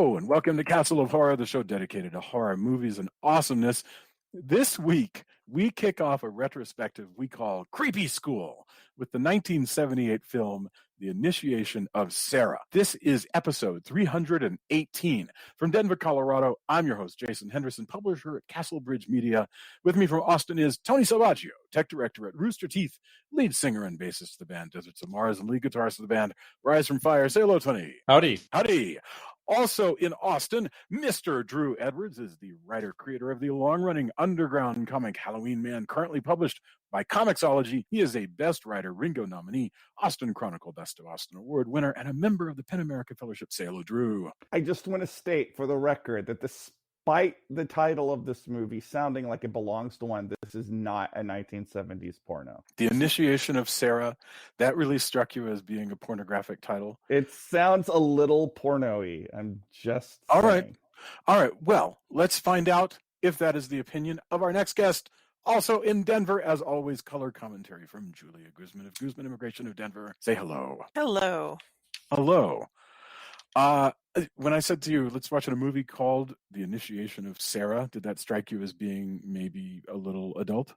Hello, and welcome to Castle of Horror, the show dedicated to horror movies and awesomeness. This week, we kick off a retrospective we call Creepy School with the 1978 film, The Initiation of Sarah. This is episode 318. From Denver, Colorado, I'm your host, Jason Henderson, publisher at Castle Bridge Media. With me from Austin is Tony Salvaggio, tech director at Rooster Teeth, lead singer and bassist of the band Deserts of Mars, and lead guitarist of the band Rise from Fire. Say hello, Tony. Howdy. Howdy. Also in Austin, Mr. Drew Edwards is the writer-creator of the long-running underground comic Halloween Man, currently published by Comixology. He is a Best Writer Ringo nominee, Austin Chronicle Best of Austin Award winner, and a member of the PEN America Fellowship. Say hello, Drew. I just want to state for the record that despite the title of this movie sounding like it belongs to one, this is not a 1970s porno. The Initiation of Sarah, that really struck you as being a pornographic title? It sounds a little porno-y. I'm just All saying. right. Well, let's find out if that is the opinion of our next guest. Also in Denver, as always, color commentary from Julia Guzman of Guzman Immigration of Denver. Say hello. Hello. Hello. When I said to you, let's watch a movie called The Initiation of Sarah, did that strike you as being maybe a little adult?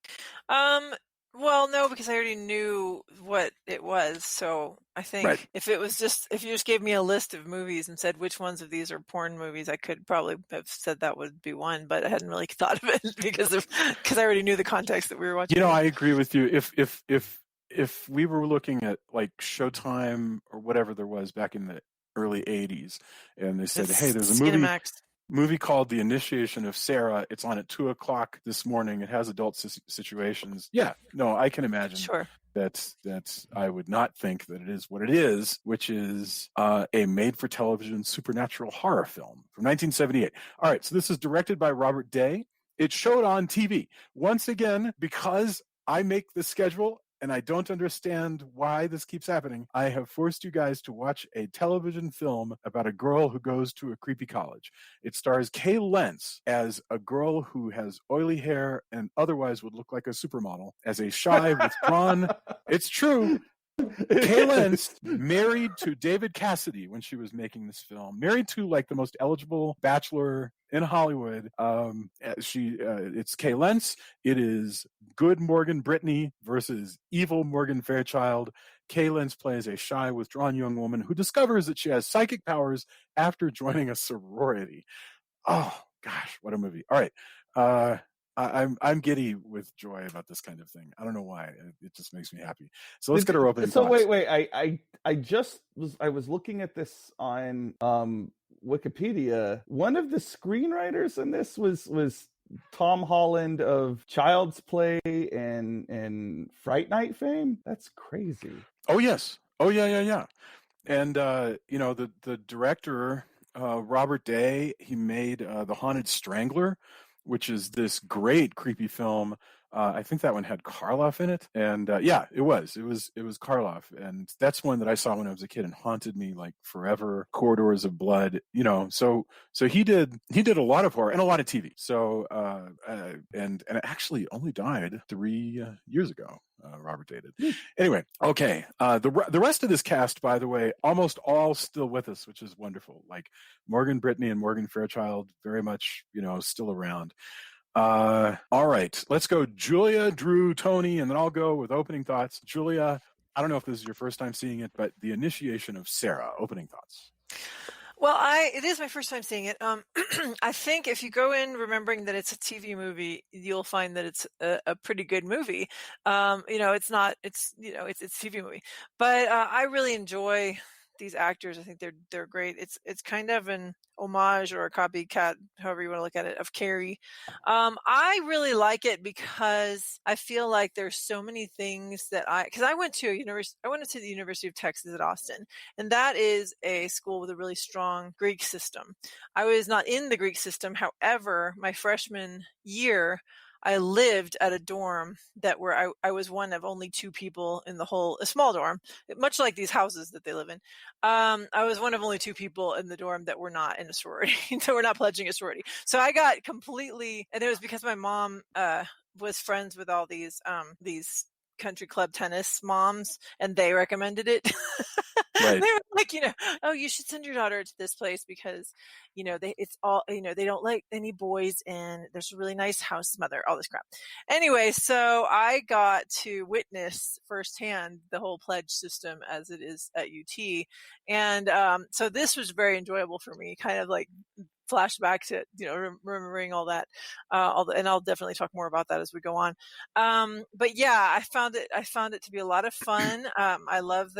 Well, no, because I already knew what it was. So I think Right. if you just gave me a list of movies and said which ones of these are porn movies, I could probably have said that would be one, but I hadn't really thought of it because I already knew the context that we were watching. You know, I agree with you. If we were looking at like Showtime or whatever there was back in the early 80s, and they said, hey, there's a movie called The Initiation of Sarah. It's on at 2:00 this morning. It has adult situations. Yeah, no, I can imagine. Sure. That's I would not think that it is what it is, which is a made-for-television supernatural horror film from 1978. All right, so this is directed by Robert Day. It showed on TV. Once again, because I make the schedule, and I don't understand why this keeps happening, I have forced you guys to watch a television film about a girl who goes to a creepy college. It stars Kay Lenz as a girl who has oily hair and otherwise would look like a supermodel, as a shy, withdrawn... It's true. Kay Lenz, married to David Cassidy when she was making this film, married to like the most eligible bachelor in Hollywood. It's Kay Lenz. It is good Morgan Brittany versus evil Morgan Fairchild. Kay Lenz plays a shy, withdrawn young woman who discovers that she has psychic powers after joining a sorority. Oh gosh, what a movie! All right. I'm giddy with joy about this kind of thing. I don't know why. It just makes me happy. So let's get our opening thoughts. Wait. I was looking at this on Wikipedia. One of the screenwriters in this was Tom Holland of Child's Play and Fright Night fame. That's crazy. Oh yes. Oh yeah. And the director Robert Day, he made The Haunted Strangler, which is this great creepy film. I think that one had Karloff in it, and yeah, it was Karloff, and that's one that I saw when I was a kid and haunted me like forever. Corridors of Blood, So he did a lot of horror and a lot of TV. So and it actually only died 3 years ago. Robert Day did. Anyway, okay. The rest of this cast, by the way, almost all still with us, which is wonderful. Like Morgan Brittany and Morgan Fairchild, very much still around. All right, let's go Julia, Drew, Tony, and then I'll go with opening thoughts. Julia, I don't know if this is your first time seeing it, but The Initiation of Sarah, opening thoughts. Well, it is my first time seeing it. I think if you go in remembering that it's a TV movie, you'll find that it's a pretty good movie. It's a TV movie, but I really enjoy these actors. I think they're great. It's kind of an homage or a copycat, however you want to look at it, of Carrie. I really like it because I feel like there's so many things that because I went to the University of Texas at Austin, and that is a school with a really strong Greek system. I was not in the Greek system. However, my freshman year, I lived at a dorm where I was one of only two people in a small dorm, much like these houses that they live in. I was one of only two people in the dorm that were not in a sorority, that were not pledging a sorority. So I got completely, and it was because my mom was friends with all these country club tennis moms, and they recommended it. Right. They were like, oh, you should send your daughter to this place because, it's all, they don't like any boys and there's a really nice house mother, all this crap. Anyway, so I got to witness firsthand the whole pledge system as it is at UT. And so this was very enjoyable for me, kind of like flashback to remembering all that, and I'll definitely talk more about that as we go on. But yeah, I found it to be a lot of fun. I love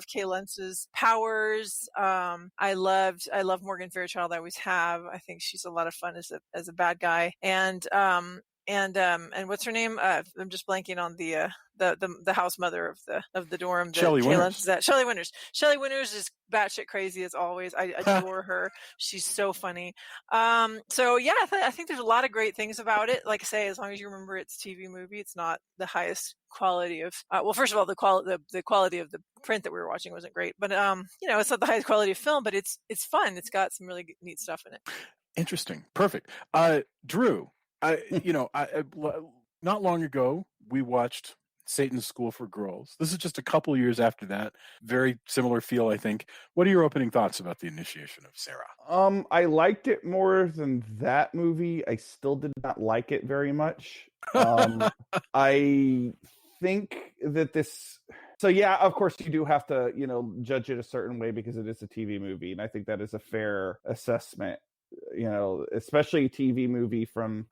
Kay Lenz's powers. I love Morgan Fairchild. I always have. I think she's a lot of fun as a bad guy. And what's her name? I'm just blanking on the house mother of the dorm. Shelley Winters. Shelley Winters. Shelley Winters is batshit crazy as always. I adore her. She's so funny. So yeah, I think there's a lot of great things about it. Like I say, as long as you remember it's a TV movie, it's not the highest quality of. Well, first of all, the quality of the print that we were watching wasn't great, but it's not the highest quality of film, but it's fun. It's got some really neat stuff in it. Interesting. Perfect. Drew, not long ago we watched Satan's School for Girls. This is just a couple years after that. Very similar feel, I think. What are your opening thoughts about the initiation of Sarah? I liked it more than that movie. I still did not like it very much. I think that this. So yeah, of course you do have to, judge it a certain way because it is a TV movie, and I think that is a fair assessment. Especially a TV movie from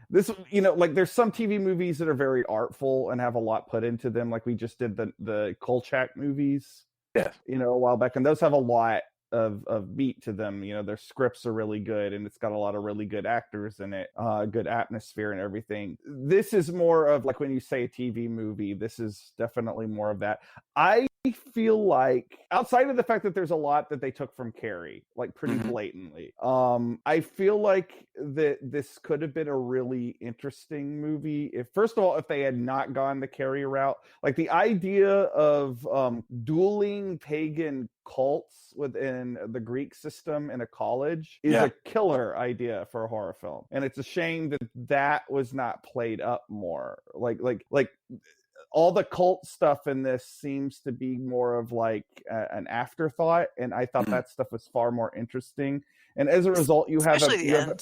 this, there's some TV movies that are very artful and have a lot put into them. Like we just did the Kolchak movies, yeah, a while back, and those have a lot of beat to them. Their scripts are really good, and it's got a lot of really good actors in it, good atmosphere and everything. This is more of like when you say a TV movie, this is definitely more of that. I feel like outside of the fact that there's a lot that they took from Carrie, like pretty blatantly, I feel like that this could have been a really interesting movie if, first of all, if they had not gone the Carrie route. Like the idea of dueling pagan cults within the Greek system in a college is a killer idea for a horror film, and it's a shame that was not played up more. Like all the cult stuff in this seems to be more of like an afterthought, and I thought that stuff was far more interesting. And as a result, you have the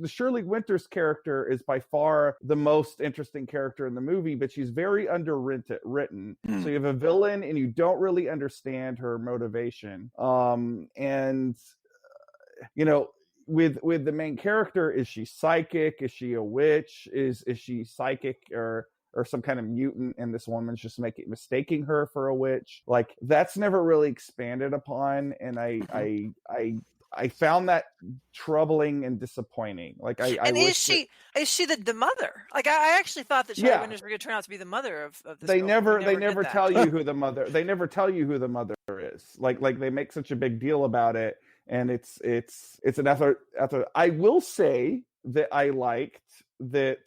Shirley Winters character is by far the most interesting character in the movie, but she's very underwritten. So you have a villain, and you don't really understand her motivation. With the main character, is she psychic? Is she a witch? Is she psychic or some kind of mutant, and this woman's just mistaking her for a witch? Like that's never really expanded upon, and I found that troubling and disappointing. Like is she the mother? Like I actually thought that Shelley Winters were going to turn out to be the mother of this. They never tell you who the mother. They never tell you who the mother is. Like they make such a big deal about it, and it's an effort. I will say that I liked that.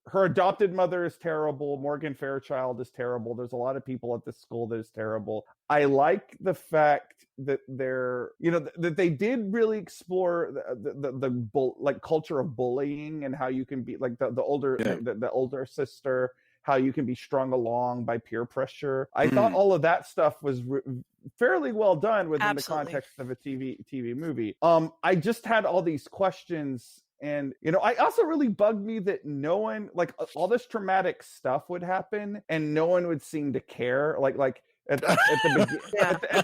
Her adopted mother is terrible. Morgan Fairchild is terrible. There's a lot of people at this school that is terrible. I like the fact that that they did really explore the culture of bullying and how you can be like the older sister, how you can be strung along by peer pressure. I thought all of that stuff was fairly well done within the context of a TV movie. I just had all these questions. And, I also really bugged me that no one, like all this traumatic stuff would happen and no one would seem to care. At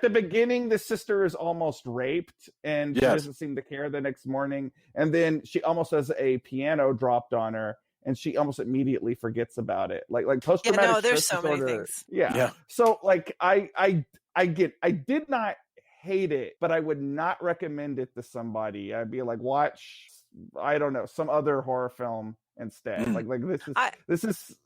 the beginning, the sister is almost raped and she doesn't seem to care the next morning. And then she almost has a piano dropped on her and she almost immediately forgets about it. Like post-traumatic there's stress so disorder. many things. Yeah. So I did not hate it, but I would not recommend it to somebody. I'd be like, watch, I don't know, some other horror film instead. Like this is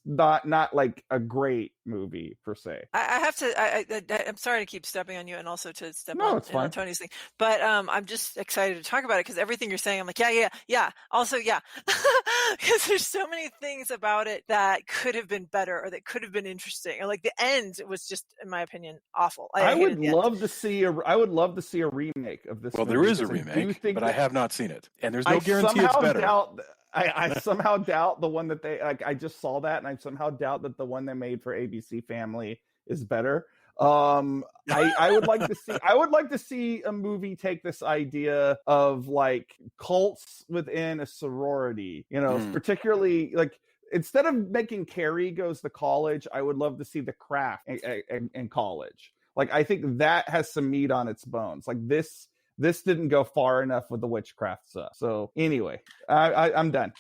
not like a great movie per se. I have to. I'm sorry to keep stepping on you, and also to step on Tony's thing. But I'm just excited to talk about it because everything you're saying, I'm like, yeah. Also, yeah, because there's so many things about it that could have been better or that could have been interesting. And like the end was just, in my opinion, awful. I would love to see a remake of this. Well, there is a remake, but I have not seen it, and there's no guarantee it's better. I somehow doubt the one that they like. I just saw that, and I somehow doubt that the one they made for ABC Family is better. I would like to see. I would like to see a movie take this idea of like cults within a sorority. You know, particularly like. Instead of making Carrie goes to college, I would love to see The Craft in college. Like, I think that has some meat on its bones. Like this didn't go far enough with the witchcraft stuff. So anyway, I'm done.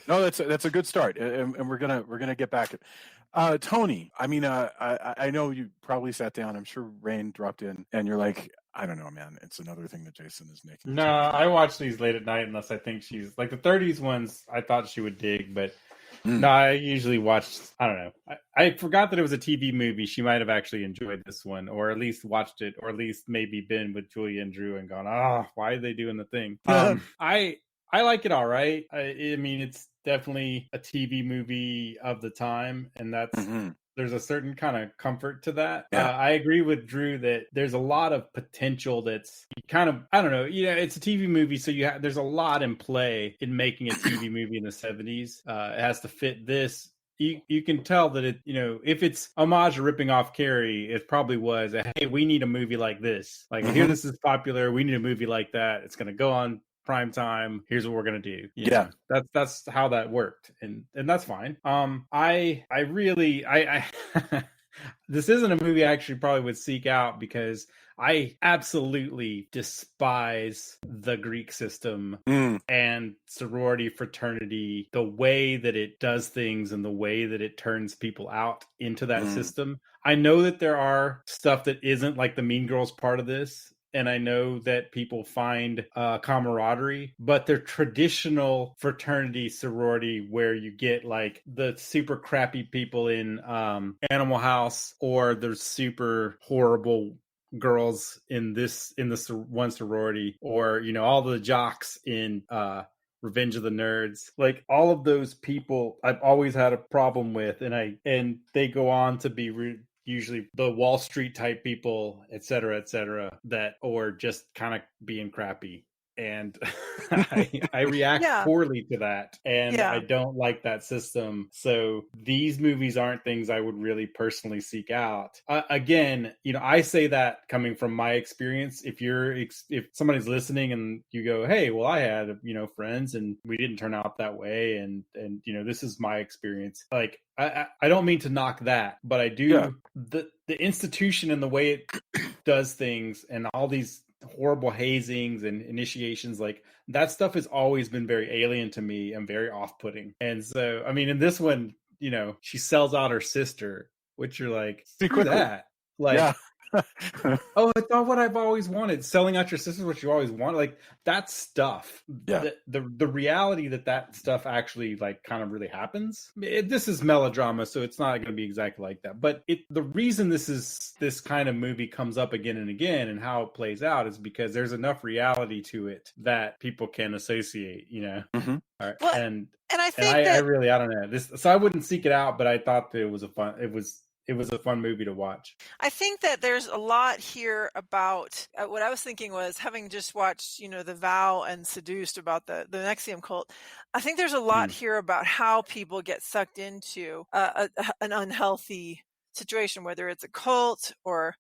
No, that's a good start, and we're gonna get back. Tony, I mean, I know you probably sat down. I'm sure Rain dropped in, and you're like, I don't know, man. It's another thing that Jason is making. No, I watch these late at night unless I think she's like the 30s ones. I thought she would dig, but no, I usually watch. I don't know. I forgot that it was a TV movie. She might have actually enjoyed this one, or at least watched it, or at least maybe been with Julia and Drew and gone, why are they doing the thing? I like it all right. I mean, it's definitely a TV movie of the time, and that's. There's a certain kind of comfort to that. Yeah. I agree with Drew that there's a lot of potential that's kind of, I don't know, it's a TV movie, so there's a lot in play in making a TV movie in the 70s. It has to fit this. You can tell that it, if it's homage or ripping off Carrie, it probably was, hey, we need a movie like this. Like, here this is popular, we need a movie like that. It's going to go on prime time. Here's what we're gonna do. That's how that worked, and that's fine. I really this isn't a movie I actually probably would seek out because I absolutely despise the Greek system and sorority fraternity, the way that it does things and the way that it turns people out into that system. I know that there are stuff that isn't like the Mean Girls part of this. And I know that people find camaraderie, but their traditional fraternity sorority where you get like the super crappy people in Animal House or the super horrible girls in the one sorority, or all the jocks in Revenge of the Nerds, like all of those people I've always had a problem with, and they go on to be usually the Wall Street type people, et cetera, that, or just kind of being crappy. And I react poorly to that. And I don't like that system. So these movies aren't things I would really personally seek out. Again, I say that coming from my experience. If somebody's listening and you go, hey, well, I had, friends and we didn't turn out that way. And this is my experience. Like, I don't mean to knock that, but I do the institution and the way it does things and all these horrible hazings and initiations, like that stuff has always been very alien to me and very off-putting. And so, I mean, in this one, she sells out her sister, which you're like, screw that. Like, oh, it's not what I've always wanted. Selling out your sister, what you always wanted, like that stuff. Yeah. The reality that stuff actually like kind of really happens. This is melodrama, so it's not going to be exactly like that. But the reason this kind of movie comes up again and again, and how it plays out, is because there's enough reality to it that people can associate. All right. Well, and I think I really, I don't know this, so I wouldn't seek it out. But I thought that it was a fun movie to watch. I think that there's a lot here about what I was thinking was, having just watched, The Vow and Seduced about the NXIVM cult. I think there's a lot here about how people get sucked into an unhealthy situation, whether it's a cult or,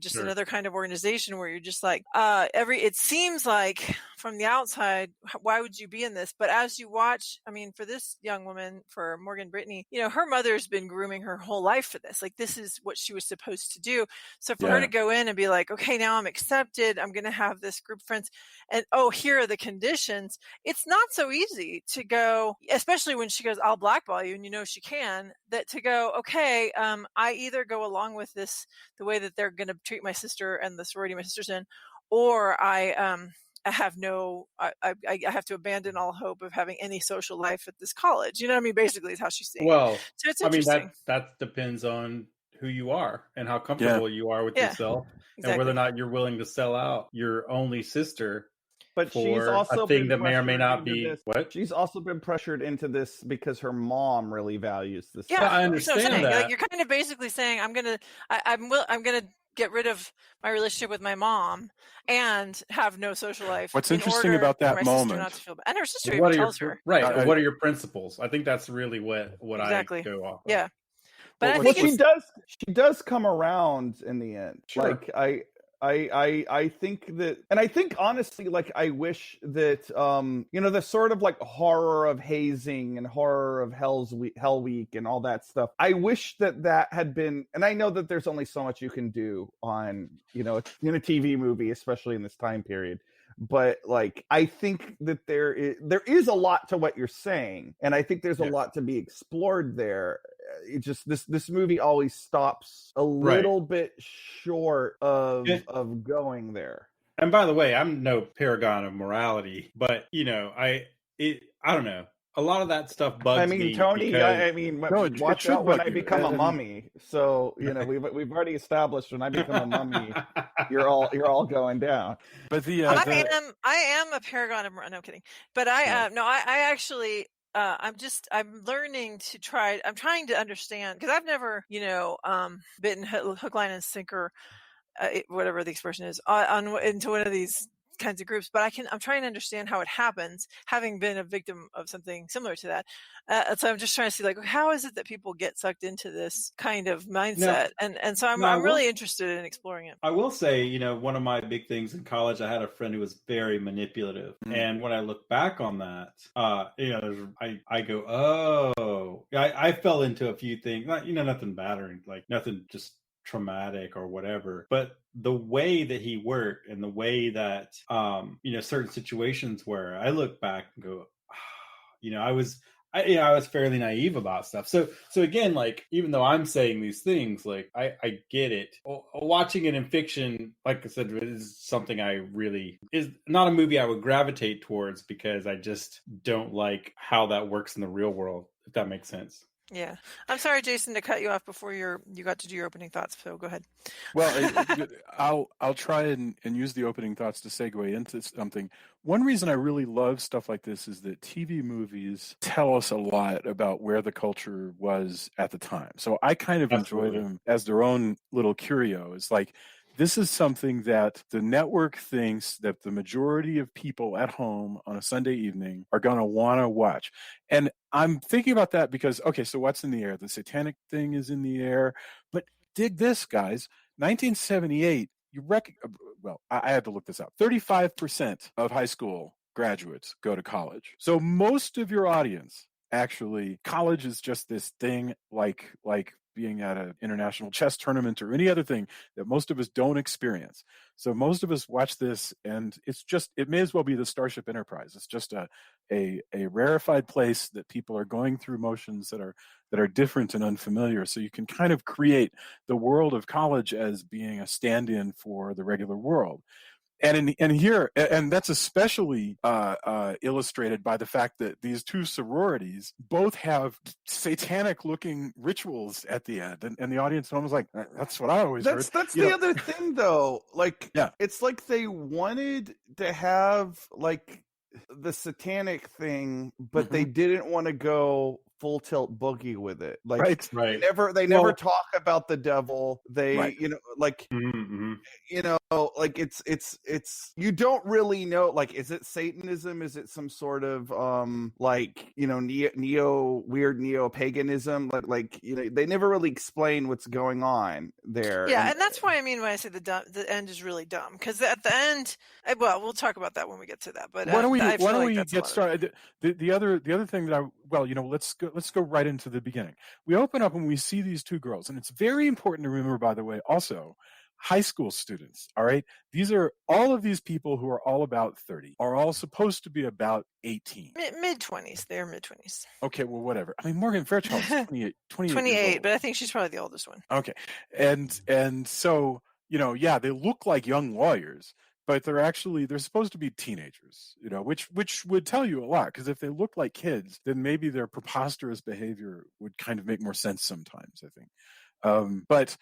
just another kind of organization where you're just like, it seems like from the outside, why would you be in this? But as you watch, I mean, for this young woman, for Morgan Brittany, her mother's been grooming her whole life for this. Like, this is what she was supposed to do. So for her to go in and be like, okay, now I'm accepted, I'm going to have this group of friends, and here are the conditions. It's not so easy to go, especially when she goes, I'll blackball you, and she can, that to go, okay, I either go along with this, the way that they're going to treat my sister and the sorority my sister's in, or I have I have to abandon all hope of having any social life at this college. You know what I mean? Basically is how she's saying. Well, so it's interesting. That depends on who you are and how comfortable you are with yourself, and whether or not you're willing to sell out your only sister. But she's also a thing that may or may not be what? She's also been pressured into this because her mom really values this. Yeah, I understand that. Like, you're kind of basically saying, I'm gonna get rid of my relationship with my mom and have no social life. What's in interesting order about that for my sister moment- not to feel bad. And her sister What even are your tells her. what are your principles? I think that's really what Exactly. I go off of. Yeah. But I Well, think she does come around in the end. Sure. Like I think that, and I think honestly, like I wish that the sort of like horror of hazing and horror of Hell Week and all that stuff. I wish that had been, and I know that there's only so much you can do on in a TV movie, especially in this time period. But like, I think that there is a lot to what you're saying, and I think there's a lot to be explored there. It just this movie always stops a little bit short of going there. And by the way, I'm no paragon of morality, but I don't know. A lot of that stuff bugs me. Tony, because... watch out when I become a mummy. So we've already established when I become a mummy, you're all going down. But I am a paragon of no, I'm kidding. But I actually. I'm learning to try. I'm trying to understand, because I've never, bitten hook, line, and sinker, whatever the expression is, into one of these kinds of groups. But I'm trying to understand how it happens, having been a victim of something similar to that. So I'm just trying to see, like, how is it that people get sucked into this kind of mindset? And so I'm really interested in exploring it. I will say, one of my big things in college, I had a friend who was very manipulative. And when I look back on that, I go, oh, I fell into a few things, nothing bad or like nothing just traumatic or whatever, but the way that he worked and the way that certain situations where I look back and go, I was fairly naive about stuff. So again, like, even though I'm saying these things, like, I get it. Watching it in fiction, like I said, is something is not a movie I would gravitate towards, because I just don't like how that works in the real world, if that makes sense. Yeah. I'm sorry, Jason, to cut you off before you got to do your opening thoughts. So go ahead. Well, I'll try and use the opening thoughts to segue into something. One reason I really love stuff like this is that TV movies tell us a lot about where the culture was at the time. So I kind of enjoy them as their own little curios. Like, this is something that the network thinks that the majority of people at home on a Sunday evening are going to want to watch. And I'm thinking about that because, okay, so what's in the air? The satanic thing is in the air. But dig this, guys. 1978, I had to look this up. 35% of high school graduates go to college. So most of your audience, actually, college is just this thing like being at an international chess tournament or any other thing that most of us don't experience. So most of us watch this, and it may as well be the Starship Enterprise. It's just a rarefied place that people are going through motions that are different and unfamiliar. So you can kind of create the world of college as being a stand-in for the regular world. And that's especially illustrated by the fact that these two sororities both have satanic-looking rituals at the end, and the audience was like, "That's what I always heard." That's the other thing, though. Like, it's like they wanted to have like the satanic thing, but they didn't want to go full tilt boogie with it. Like, right. They never talk about the devil. They, right. like, like it's you don't really know, like, is it Satanism? Is it some sort of like, neo paganism? Like they never really explain what's going on there. Yeah, and that's why I mean when I say the end is really dumb, because at the end, we'll talk about that when we get to that. But why don't we get started? The other thing that let's go right into the beginning. We open up and we see these two girls, and it's very important to remember, by the way, also, high school students. All right, these are all of these people who are all about 30 are all supposed to be about 18, mid-20s. They're mid-20s. Okay, well, whatever. I mean, Morgan Fairchild's 28, but I think she's probably the oldest one. Okay, and so they look like young lawyers, but they're supposed to be teenagers, which would tell you a lot, because if they look like kids, then maybe their preposterous behavior would kind of make more sense sometimes, I think. But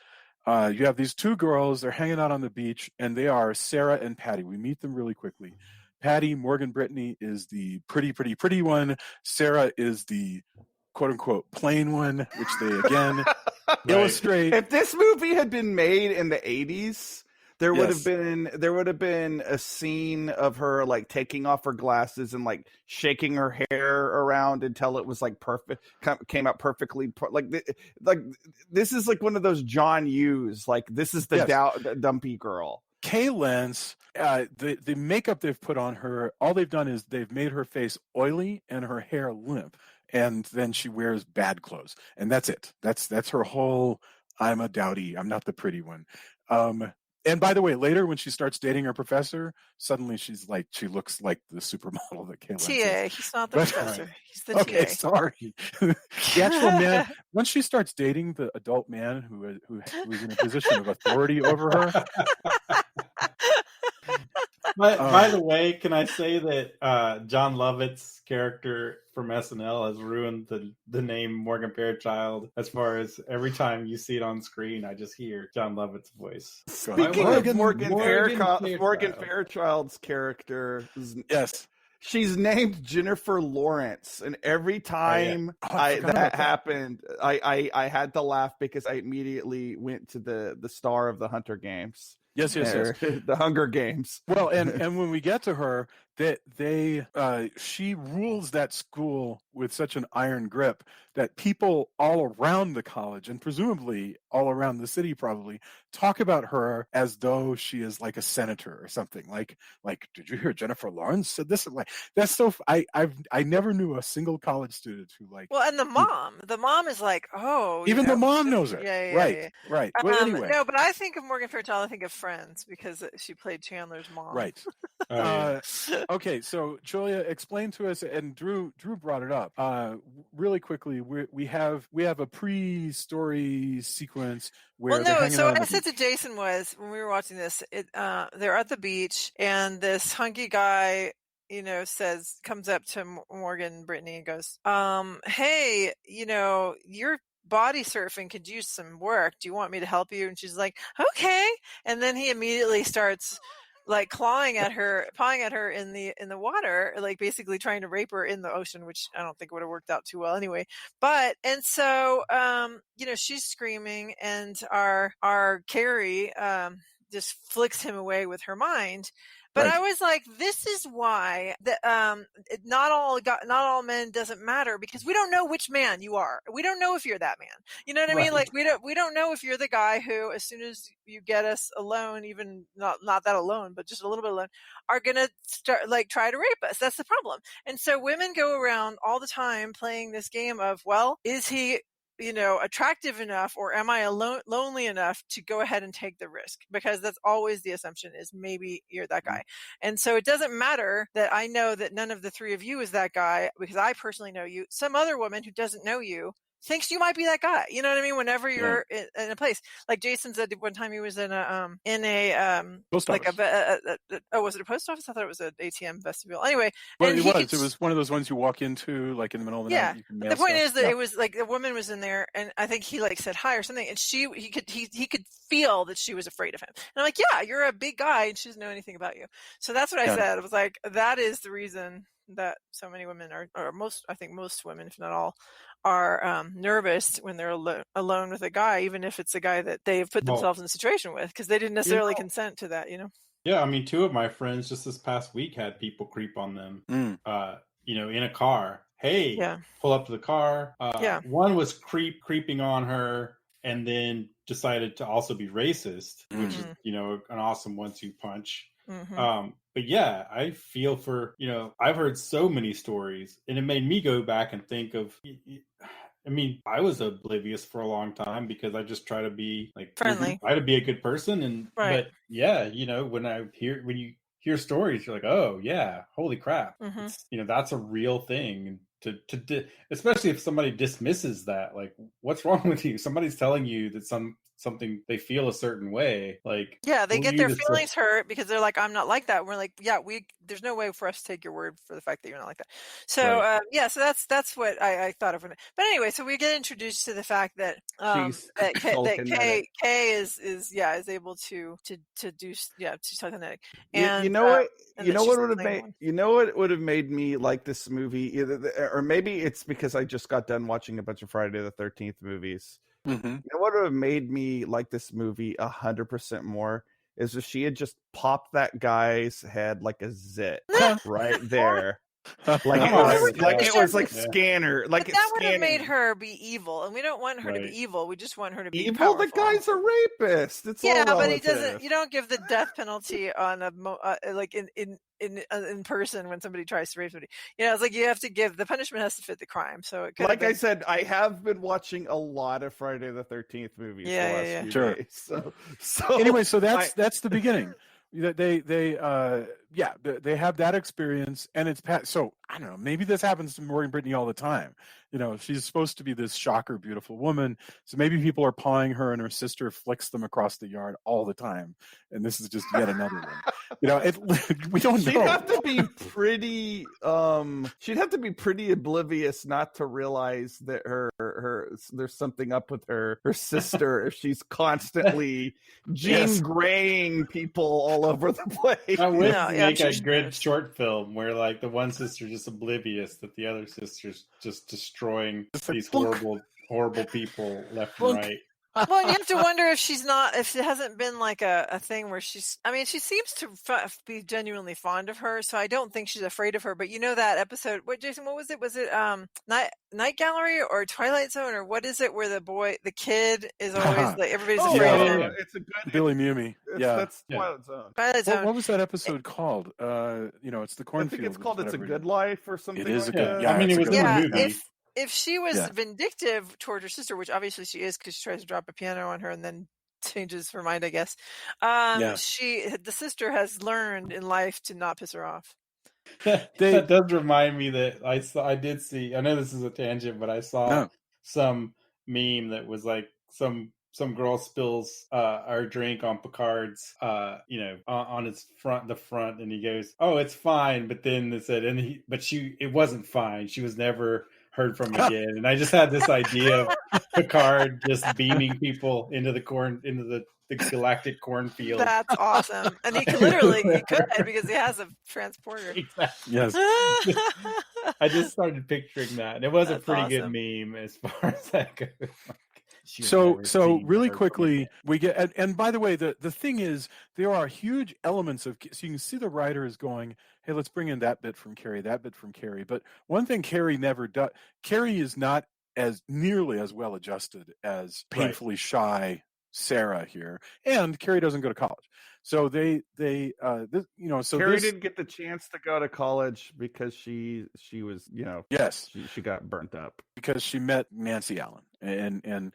you have these two girls, they're hanging out on the beach, and they are Sarah and Patty. We meet them really quickly. Patty, Morgan Brittany, is the pretty one. Sarah is the quote unquote plain one, which they again illustrate. If this movie had been made in the 80s, there would Yes. have been a scene of her like taking off her glasses and like shaking her hair around until it was like perfect, came out perfectly. Like this is like one of those John Hughes. Like this is the dumpy girl. Kay Lenz, the makeup they've put on her, all they've done is they've made her face oily and her hair limp, and then she wears bad clothes, and that's it. That's her whole. I'm a dowdy. I'm not the pretty one. And by the way, later when she starts dating her professor, suddenly she looks like the supermodel that Kay Lenz is. TA. He's not the professor. He's the Okay, TA. sorry. The actual man. Once she starts dating the adult man who's in a position of authority over her. By the way, can I say that John Lovett's character from SNL has ruined the name Morgan Fairchild? As far as every time you see it on screen, I just hear John Lovett's voice. Speaking of Morgan Fairchild's character, yes, she's named Jennifer Lawrence, and every time that happened, I had to laugh because I immediately went to the star of the Hunter Games. Yes. The Hunger Games. Well, and when we get to her, that she rules that school with such an iron grip that people all around the college, and presumably all around the city, probably talk about her as though she is like a senator or something. Like did you hear Jennifer Lawrence said this? Like that's so. I never knew a single college student who like. Well, and the mom is like, oh, even the mom knows it. Yeah, right. Well, anyway, no, but I think of Morgan Fairchild, I think of Friends because she played Chandler's mom. Right. Okay, so Julia, explain to us, and Drew brought it up really quickly. We have a pre-story sequence where so what I said to Jason was when we were watching this, they're at the beach and this hunky guy, comes up to Morgan Brittany and goes, hey, you're body surfing could use some work. Do you want me to help you? And she's like, okay. And then he immediately starts like pawing at her in the water, like basically trying to rape her in the ocean, which I don't think would have worked out too well anyway. And so she's screaming, and our Carrie just flicks him away with her mind. But right. I was like, this is why not all men doesn't matter, because we don't know which man you are. We don't know if you're that man. You know what I mean? Like we don't know if you're the guy who, as soon as you get us alone, even not that alone, but just a little bit alone, are gonna start like try to rape us. That's the problem. And so women go around all the time playing this game of, well, is he attractive enough, or am I lonely enough to go ahead and take the risk? Because that's always the assumption, is maybe you're that guy. And so it doesn't matter that I know that none of the three of you is that guy, because I personally know you. Some other woman who doesn't know you thinks you might be that guy. You know what I mean? Whenever you're in a place, like Jason said one time he was in a post like office. Was it a post office? I thought it was an ATM vestibule. Anyway, well, it was one of those ones you walk into like in the middle of the night. You can mail the point stuff. is that it was like the woman was in there, and I think he like said hi or something, and he could feel that she was afraid of him. And I'm like, yeah, you're a big guy, and she doesn't know anything about you. So that's what I said. I was like, that is the reason that so many women I think most women, if not all, are nervous when they're alone with a guy, even if it's a guy that they've put themselves in a situation with, because they didn't necessarily consent to that, Yeah, I mean, two of my friends just this past week had people creep on them, in a car. Hey, pull up to the car. One was creeping on her, and then decided to also be racist, which is, an awesome 1-2 punch. Mm-hmm. But yeah, I feel for, I've heard so many stories, and it made me go back and think of, I mean, I was oblivious for a long time because I just try to be like friendly, try to be a good person. And, but yeah, when you hear stories, you're like, oh yeah, holy crap. Mm-hmm. That's a real thing. To especially if somebody dismisses that, like, what's wrong with you? Somebody's telling you that something, they feel a certain way. Like, yeah, they who get you their to say- feelings hurt because they're like, I'm not like that. We're like, yeah, there's no way for us to take your word for the fact that you're not like that. So Right. yeah, so that's what I thought of. But anyway, so we get introduced to the fact that She's telekinetic. Kay is able to do she's telekinetic. And You know what? and You that know she's what would have playing made one. you know what would have made me like this movie, or maybe it's because I just got done watching a bunch of Friday the 13th movies. Mm-hmm. You know what would have made me like this movie 100% more is if she had just popped that guy's head like a zit right there. Like it was like Scanner, like But that would have scanning. made her be evil, and we don't want her to be Right. evil. We just want her to be evil. powerful. The guy's a rapist. It's all but he relative. doesn't. You don't give the death penalty on like in person when somebody tries to rape somebody. You know, it's like you have to give the punishment has to fit the crime. So it could Like I said, I have been watching a lot of Friday the 13th movies the last few Sure. days. So Anyway, so that's the beginning. They have that experience, and it's so I don't know. Maybe this happens to Morgan Brittany all the time. You know, she's supposed to be this shocker, beautiful woman. So maybe people are pawing her, and her sister flicks them across the yard all the time. And this is just yet another one. You know, we don't know. She'd have to be pretty. She'd have to be pretty oblivious not to realize that her there's something up with her sister if she's constantly Jean Greying people all over the place. I would make a good short film where like the one sister just oblivious that the other sister's just destroying these horrible people left and right. Well, you have to wonder if it hasn't been like a thing where she seems to be genuinely fond of her, so I don't think she's afraid of her. But you know that episode, Jason, what was it? Was it Night Gallery or Twilight Zone, or what is it where the kid is always like, everybody's afraid of him? It's a good Billy Mumi. That's Twilight Zone. Twilight Zone. What was that episode called? It's the cornfield. I think it's called It's a Good Life or something. It is like a good. that. Yeah, I mean, it was in the movie. If she was vindictive toward her sister, which obviously she is because she tries to drop a piano on her and then changes her mind, I guess. The sister has learned in life to not piss her off. That does remind me that I did see. I know this is a tangent, but I saw some meme that was like some girl spills our drink on Picard's, on its the front, and he goes, "Oh, it's fine." But then it said, it wasn't fine. She was never heard from again. And I just had this idea of Picard just beaming people into the galactic cornfield. That's awesome. And he could because he has a transporter. Exactly. Yes. I just started picturing that. And it was a pretty good meme as far as that goes. So really quickly we get, and by the way, the thing is, there are huge elements of, so you can see the writer is going, hey, let's bring in that bit from Carrie, but one thing Carrie never does, Carrie is not as nearly as well adjusted as painfully shy Sarah here, and Carrie doesn't go to college. So Carrie didn't get the chance to go to college because she was, she got burnt up because she met Nancy Allen, and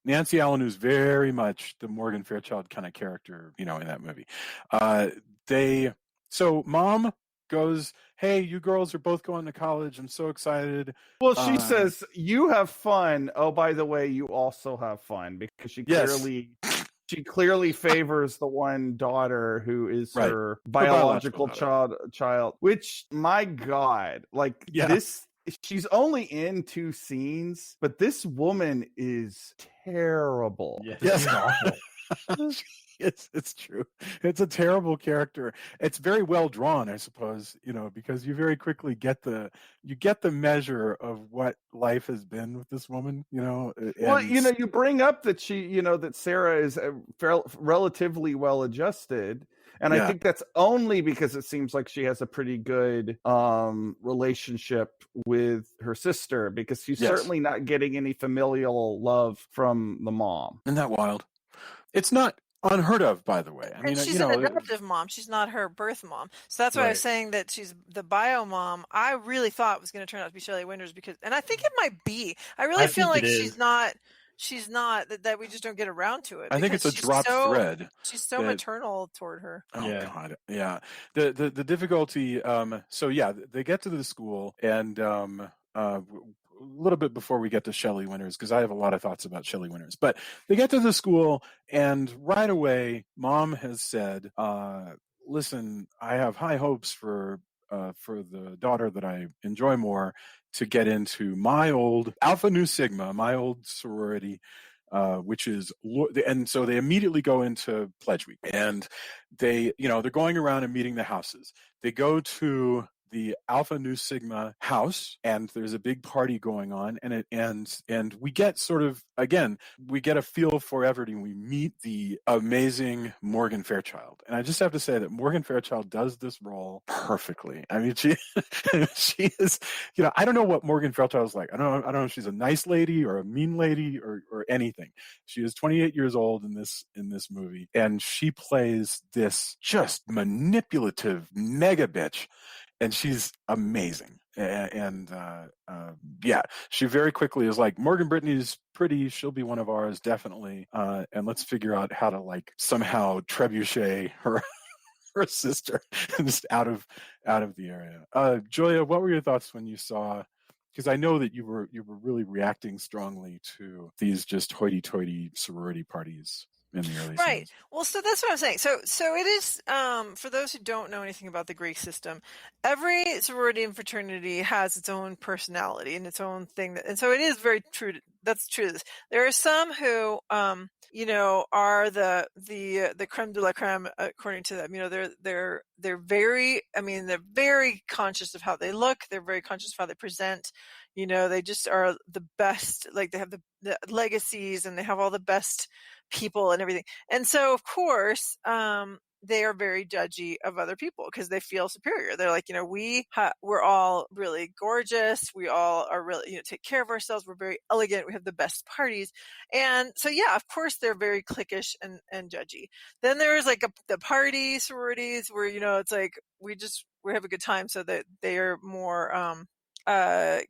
Nancy Allen, who's very much the Morgan Fairchild kind of character, in that movie. So mom goes, hey, you girls are both going to college. I'm so excited. Well, she says, you have fun. Oh, by the way, you also have fun, because she clearly favors the one daughter who is her biological child, which, my God, this, she's only in 2 scenes, but this woman is terrible. Yes. It's true. It's a terrible character. It's very well drawn, I suppose, because you very quickly get the measure of what life has been with this woman, Well, you bring up that that Sarah is relatively well adjusted. And I think that's only because it seems like she has a pretty good relationship with her sister, because she's certainly not getting any familial love from the mom. Isn't that wild? It's not unheard of, by the way. I mean, she's an adoptive mom. She's not her birth mom. So that's why I was saying that she's the bio mom. I really thought was going to turn out to be Shelley Winters, and I think it might be. I really feel like she's not that we just don't get around to it. I think it's a dropped thread. She's so maternal toward her. Oh God. Yeah. The difficulty, they get to the school, and little bit before we get to Shelley Winters, because I have a lot of thoughts about Shelley Winters. But they get to the school, and right away, Mom has said, listen, I have high hopes for the daughter that I enjoy more to get into my old Alpha Nu Sigma, my old sorority, which is, and so they immediately go into Pledge Week, and they're going around and meeting the houses. They go to the Alpha Nu Sigma house, and there's a big party going on, and we get sort of, again, we get a feel for everything. We meet the amazing Morgan Fairchild, and I just have to say that Morgan Fairchild does this role perfectly. I mean, she is, I don't know what Morgan Fairchild's like. I don't know if she's a nice lady or a mean lady or anything. She is 28 years old in this movie, and she plays this just manipulative mega bitch. And she's amazing. And she very quickly is like, Morgan Brittany's pretty. She'll be one of ours, definitely. And let's figure out how to somehow trebuchet her sister just out of the area. Julia, what were your thoughts when you saw? Because I know that you were really reacting strongly to these just hoity-toity sorority parties in the early right. seasons. Well, so that's what I'm saying. So it is, for those who don't know anything about the Greek system, every sorority and fraternity has its own personality and its own thing. And so it is very true. That's true. There are some who, are the creme de la creme, according to them. They're very conscious of how they look. They're very conscious of how they present. They just are the best. Like, they have the legacies, and they have all the best people and everything. And so, of course, they are very judgy of other people because they feel superior. They're like, we're all really gorgeous. We all are really, take care of ourselves. We're very elegant. We have the best parties. And so, yeah, of course, they're very cliquish and judgy. Then there's the party sororities where, it's like, we have a good time, so that they are more,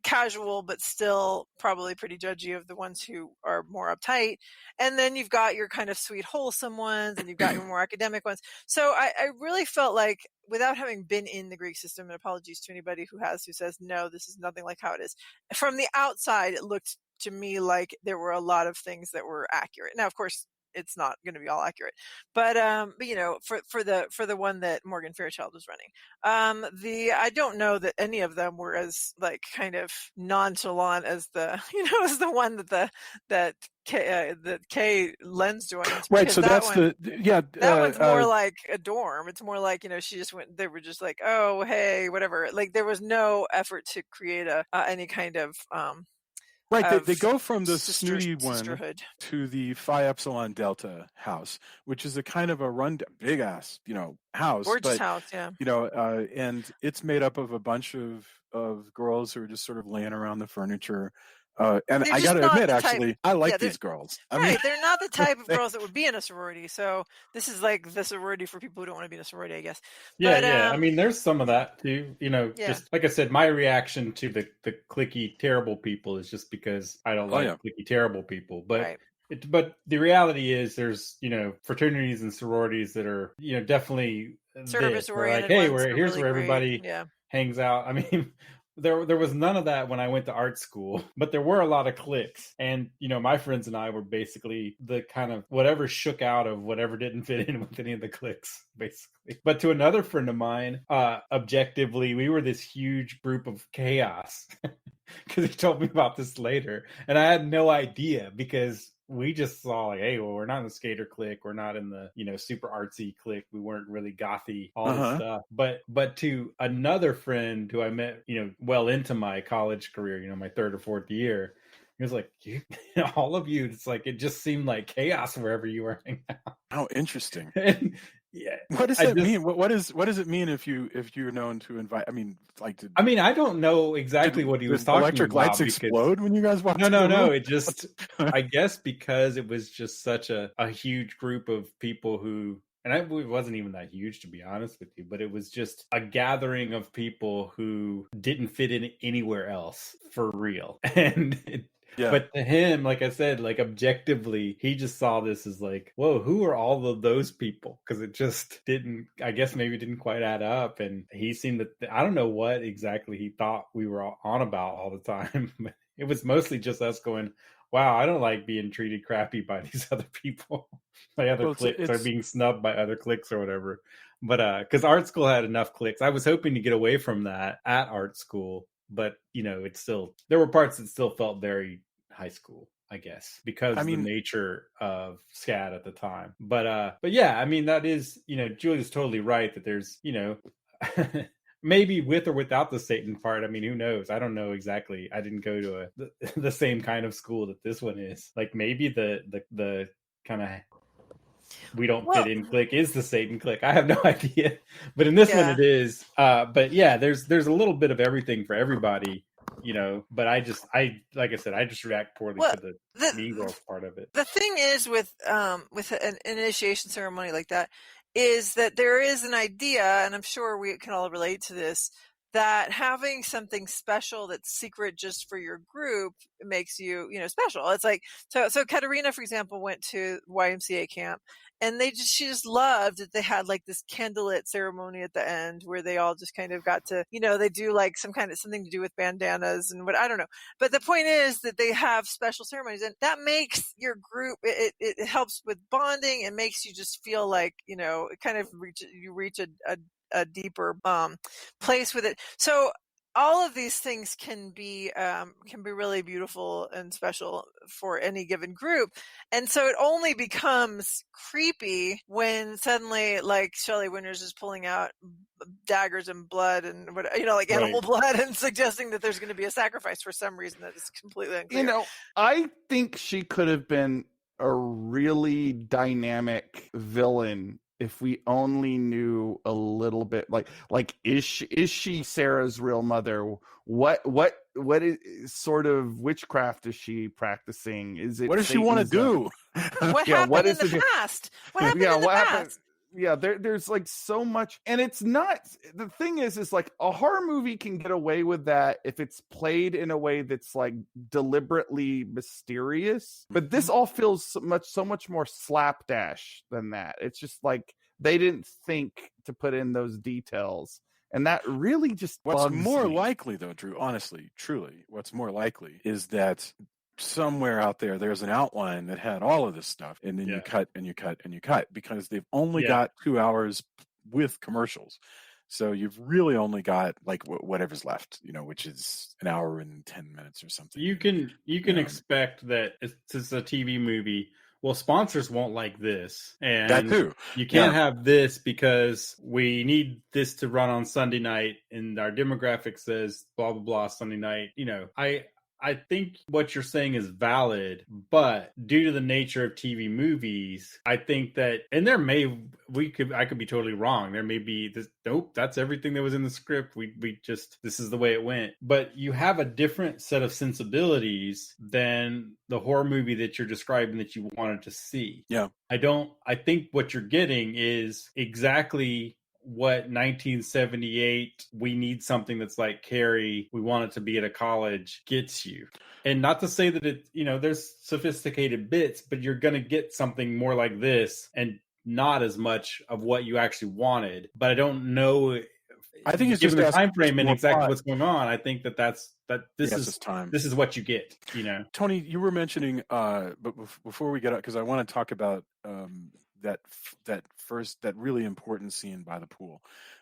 casual, but still probably pretty judgy of the ones who are more uptight. And then you've got your kind of sweet, wholesome ones, and you've got your more academic ones. So I really felt like, without having been in the Greek system, and apologies to anybody who says, no, this is nothing like how it is. From the outside, it looked to me like there were a lot of things that were accurate. Now, of course, it's not going to be all accurate, but for the one that Morgan Fairchild was running, I don't know that any of them were as kind of nonchalant as as the one that Kay Lenz joined. Right. So that's one, that one's more like a dorm. It's more like, she just went, they were just like, oh, hey, whatever. Like, there was no effort to create any kind of, right, they go from the snooty one sisterhood to the Phi Epsilon Delta house, which is a kind of a run, big ass, house. Gorgeous house, yeah. And it's made up of a bunch of girls who are just sort of laying around the furniture. And They're I got to admit, actually, I like these girls. They're not the type of girls that would be in a sorority. So this is like the sorority for people who don't want to be in a sorority, I guess. Yeah. I mean, there's some of that too. Just like I said, my reaction to the cliquey, terrible people is just because I don't like cliquey, terrible people. But right. But the reality is, there's fraternities and sororities that are definitely service-oriented. Like, hey, here's where everybody hangs out. I mean. There was none of that when I went to art school, but there were a lot of cliques. And, my friends and I were basically the kind of whatever shook out of whatever didn't fit in with any of the cliques, basically. But to another friend of mine, objectively, we were this huge group of chaos, because he told me about this later. And I had no idea, because we just saw like, hey, well, we're not in the skater clique. We're not in the, super artsy clique. We weren't really gothy, all this stuff. But to another friend who I met, well into my college career, my third or fourth year, he was like, all of you, it's like, it just seemed like chaos wherever you were hanging out. How interesting. And, yeah. What does that mean? What does it mean if you're known to invite? I mean, I don't know exactly what he was talking about. Electric lights explode when you guys walk? No. It just, I guess, because it was just such a huge group of people who, and it wasn't even that huge, to be honest with you, but it was just a gathering of people who didn't fit in anywhere else for real, and. But to him, like I said, like objectively, he just saw this as like, whoa, who are all of those people? Because it just didn't, I guess maybe didn't quite add up. And he seemed to, I don't know what exactly he thought we were on about all the time. It was mostly just us going, wow, I don't like being treated crappy by these other people, by other cliques, or being snubbed by other cliques or whatever. But because art school had enough cliques, I was hoping to get away from that at art school. But, it's still, there were parts that still felt very high school, I guess, because of the nature of SCAD at the time. But yeah, I mean, that is, Julia's totally right that there's, maybe with or without the Satan part. I mean, who knows? I don't know exactly. I didn't go to the same kind of school that this one is. Like maybe the kind of we don't fit in clique is the Satan clique. I have no idea. But in this one it is. But yeah, there's a little bit of everything for everybody. But I like I said, I just react poorly to the Mean Girls part of it. The thing is with an initiation ceremony like that is that there is an idea, and I'm sure we can all relate to this, that having something special that's secret just for your group makes you, special. It's like, so Katerina, for example, went to YMCA camp, and she just loved that they had like this candlelit ceremony at the end where they all just kind of got to, they do like something to do with bandanas and what, I don't know. But the point is that they have special ceremonies, and that makes your group, it helps with bonding. It makes you just feel like, it kind of reach a deeper place with it. So all of these things can be really beautiful and special for any given group. And so it only becomes creepy when suddenly like Shelley Winters is pulling out daggers and blood and what, like animal blood, and suggesting that there's going to be a sacrifice for some reason that is completely unclear. I think she could have been a really dynamic villain if we only knew a little bit, like is she Sarah's real mother? What is sort of witchcraft is she practicing? Is it what does she want to do? What happened in the past? What happened in the past? Yeah, there's like so much, and it's not. The thing is like a horror movie can get away with that if it's played in a way that's like deliberately mysterious. But this all feels so much more slapdash than that. It's just like they didn't think to put in those details, and that really just what's more me. Likely, though, Drew. Honestly, truly, what's more likely is that somewhere out there's an outline that had all of this stuff, and then you cut and you cut and you cut, because they've only got 2 hours with commercials, so you've really only got like whatever's left, which is an hour and 10 minutes or something. You can expect that it's a TV movie. Well, sponsors won't like this, and that too. You can't have this because we need this to run on Sunday night, and our demographic says blah blah blah Sunday night. I think what you're saying is valid, but due to the nature of TV movies, I think that, and I could be totally wrong. There may be this, nope, that's everything that was in the script. We just, this is the way it went. But you have a different set of sensibilities than the horror movie that you're describing that you wanted to see. Yeah. I think what you're getting is exactly what 1978 we need something that's like Carrie, we want it to be at a college gets you. And not to say that it, there's sophisticated bits, but you're going to get something more like this and not as much of what you actually wanted. But I don't know, I think it's given just the time frame and exactly plot. What's going on, I think this is time. This is what you get, Tony, you were mentioning but before we get up, because I want to talk about that really important scene by the pool.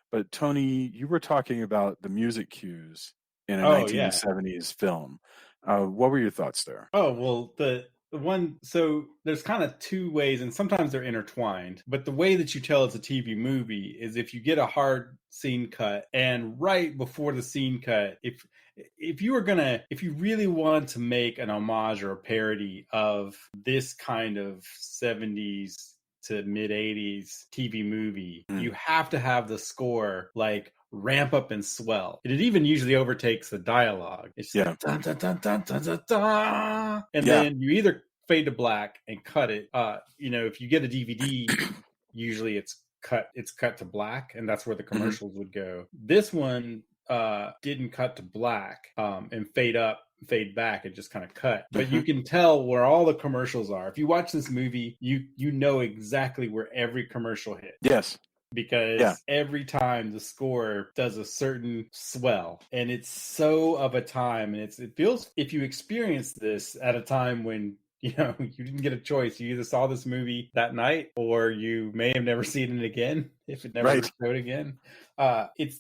But Tony, you were talking about the music cues in a 1970s film. What were your thoughts there? Oh, well, the one, so there's kind of two ways, and sometimes they're intertwined, but the way that you tell it's a TV movie is if you get a hard scene cut, and right before the scene cut, if you really wanted to make an homage or a parody of this kind of 70s to mid 80s TV movie, you have to have the score like ramp up and swell. It even usually overtakes the dialogue. It's like, dun, dun, dun, dun, dun, dun, dun. And then you either fade to black and cut it. If you get a DVD, usually it's cut to black, and that's where the commercials would go. This one didn't cut to black and fade up, fade back, and just kind of cut. But you can tell where all the commercials are. If you watch this movie, you know exactly where every commercial hit. Yes. because every time the score does a certain swell, and it's so of a time, and it feels, if you experience this at a time when you didn't get a choice, you either saw this movie that night or you may have never seen it again if it never showed again.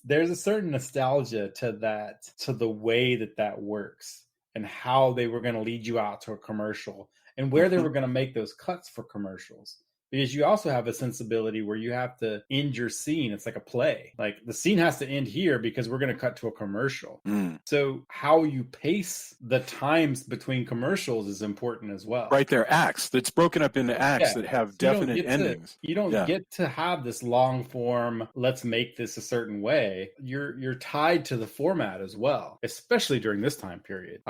There's a certain nostalgia to that, to the way that works, and how they were going to lead you out to a commercial, and where they were going to make those cuts for commercials. Because you also have a sensibility where you have to end your scene. It's like a play. Like, the scene has to end here because we're going to cut to a commercial. So how you pace the times between commercials is important as well. Right, they're acts. It's broken up into acts that have definite endings. You don't get to have this long form, let's make this a certain way. You're tied to the format as well, especially during this time period.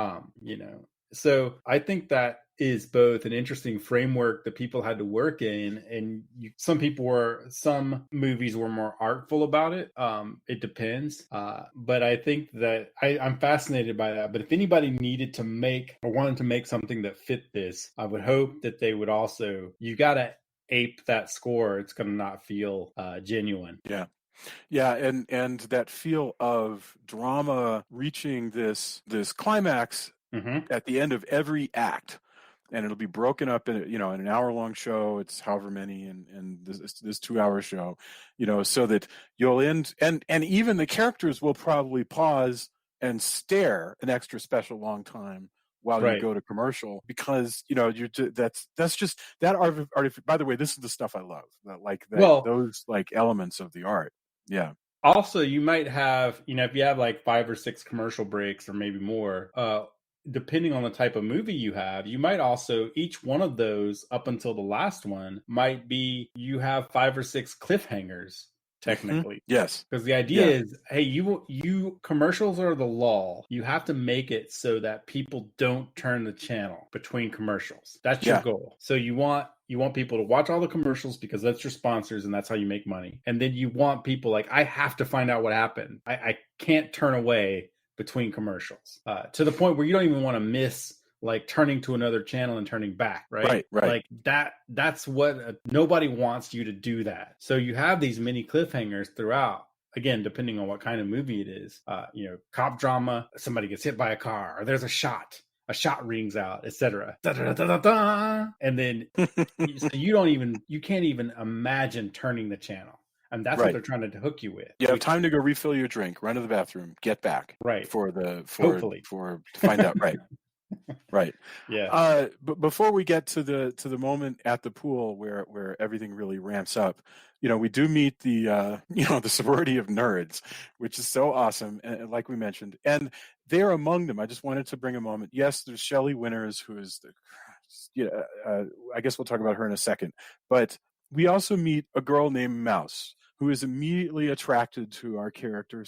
So I think that is both an interesting framework that people had to work in, and some movies were more artful about it. It depends. But I think that I'm fascinated by that. But if anybody needed to make or wanted to make something that fit this, I would hope that they would also, you got to ape that score. It's going to not feel genuine. Yeah, and that feel of drama reaching this climax at the end of every act, and it'll be broken up in an hour-long show. It's however many, and this 2-hour show, so that you'll end, and even the characters will probably pause and stare an extra special long time while you go to commercial, because that's just that art. By the way, this is the stuff I love. Those elements of the art. Yeah. Also, you might have, if you have like 5 or 6 commercial breaks or maybe more, depending on the type of movie you have, you might also, each one of those up until the last one might be, you have 5 or 6 cliffhangers, technically. Yes. Because the idea is, hey, you commercials are the lull. You have to make it so that people don't turn the channel between commercials. That's your goal. So you want people to watch all the commercials because that's your sponsors and that's how you make money. And then you want people like, I have to find out what happened. I can't turn away between commercials, to the point where you don't even want to miss like turning to another channel and turning back, right? Like that's what nobody wants you to do that. So you have these mini cliffhangers throughout. Again, depending on what kind of movie it is, cop drama, somebody gets hit by a car, or there's a shot rings out, etc. And then so you can't even imagine turning the channel. And that's what they're trying to hook you with. You have time to go refill your drink, run to the bathroom, get back. Hopefully. To find out. Right. Yeah. But before we get to the moment at the pool where everything really ramps up, we do meet the Sorority of Nerds, which is so awesome, and like we mentioned, and they're among them. I just wanted to bring a moment. Yes, there's Shelley Winters, who is I guess we'll talk about her in a second, but we also meet a girl named Mouse, who is immediately attracted to our character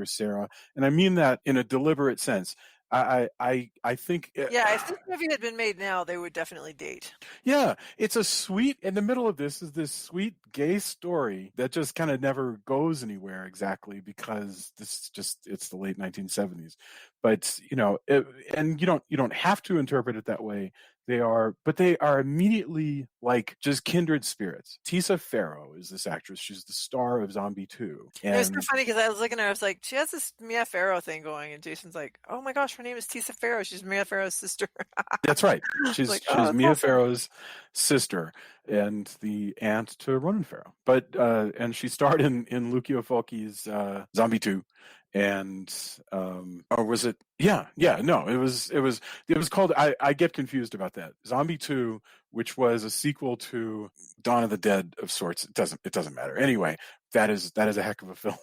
Sarah, and I mean that in a deliberate sense. I think if this movie had been made now, they would definitely date. Yeah, it's a sweet, in the middle of this is this sweet gay story that just kind of never goes anywhere exactly, because it's the late 1970s. But and you don't have to interpret it that way. They are immediately like just kindred spirits. Tisa Farrow is this actress. She's the star of Zombie 2. And it was so funny because I was looking at her, I was like, she has this Mia Farrow thing going, and Jason's like, oh my gosh, her name is Tisa Farrow. She's Mia Farrow's sister. That's right. She's like, Mia awesome. Farrow's sister and the aunt to Ronan Farrow. But and she starred in Lucio Fulci's Zombie 2. And or was it no, it was called, I get confused about that, Zombie 2, which was a sequel to Dawn of the Dead of sorts. It doesn't matter anyway. That is a heck of a film.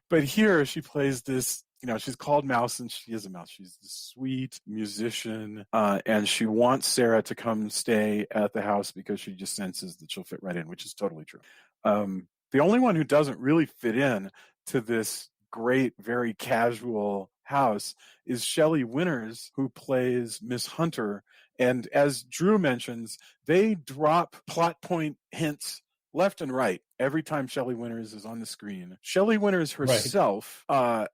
But here she plays this, she's called Mouse, and she is a mouse. She's the sweet musician, and she wants Sarah to come stay at the house because she just senses that she'll fit right in, which is totally true. The only one who doesn't really fit in to this great, very casual house is Shelley Winters, who plays Miss Hunter. And as Drew mentions, they drop plot point hints left and right every time Shelley Winters is on the screen. Shelley Winters herself, I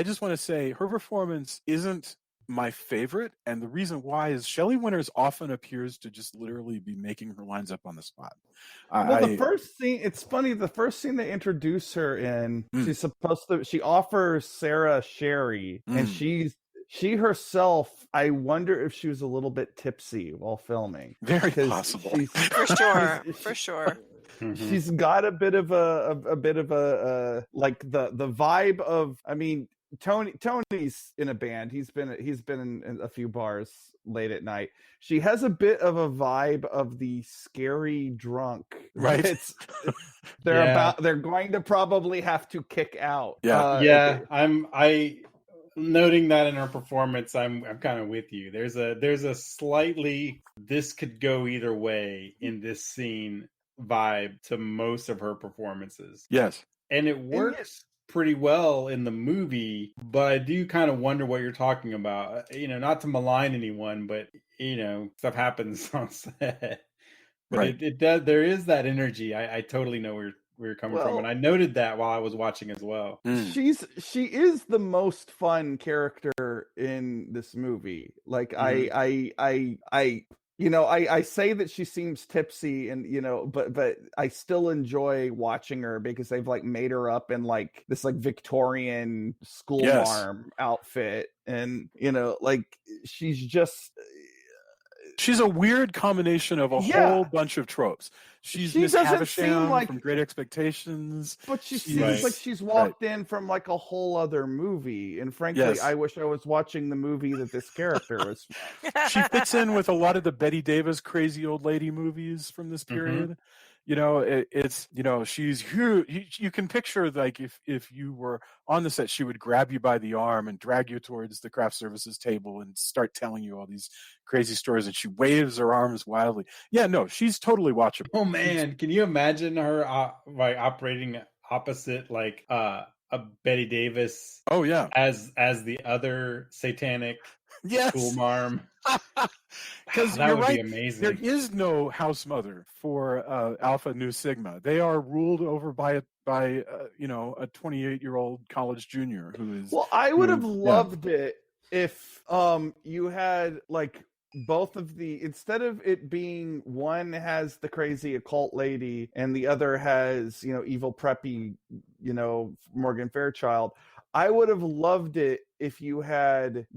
just want to say her performance isn't my favorite, and the reason why is Shelley Winters often appears to just literally be making her lines up on the spot. The first scene, it's funny, the first scene they introduce her in, she offers Sarah sherry, and she herself, I wonder if she was a little bit tipsy while filming. Very possible. For sure. She's got a bit of a like the vibe of, I mean, Tony's in a band. He's been in a few bars late at night. She has a bit of a vibe of the scary drunk. Right. They're going to probably have to kick out. I'm noting that in her performance. I'm kind of with you. There's a slightly this could go either way in this scene vibe to most of her performances. Yes. And it works pretty well in the movie, but I do kind of wonder what you're talking about. Not to malign anyone, but stuff happens on set. But right. It does. There is that energy. I totally know where you're coming from, and I noted that while I was watching as well. She is the most fun character in this movie. Like I say that she seems tipsy, and but I still enjoy watching her because they've like made her up in like this like Victorian schoolmarm outfit, and like she's a weird combination of a whole bunch of tropes. She's Miss Havisham from Great Expectations, but she seems like she's walked in from like a whole other movie. And frankly, I wish I was watching the movie that this character was from. She fits in with a lot of the Bette Davis crazy old lady movies from this period. She's huge. You can picture like if you were on the set, she would grab you by the arm and drag you towards the craft services table and start telling you all these crazy stories, and she waves her arms wildly. Yeah, no, she's totally watchable. Oh man, can you imagine her operating opposite like a Bette Davis? Oh yeah, as the other satanic schoolmarm. Because that you're would right. be amazing. There is no house mother for Alpha Nu Sigma. They are ruled over by a 28-year-old college junior who is. Well, I would have loved it if you had like both of the, instead of it being one has the crazy occult lady and the other has evil preppy Morgan Fairchild. I would have loved it if you had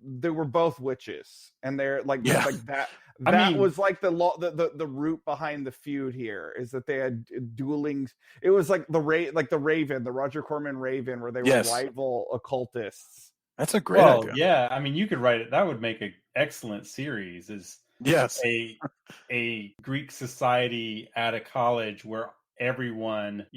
they were both witches, and they're like that. That was like the root behind the feud here, is that they had dueling. It was like the Raven, the Roger Corman Raven, where they were rival occultists. That's a great idea. Yeah, I mean, you could write it. That would make an excellent series. Is a Greek society at a college where everyone,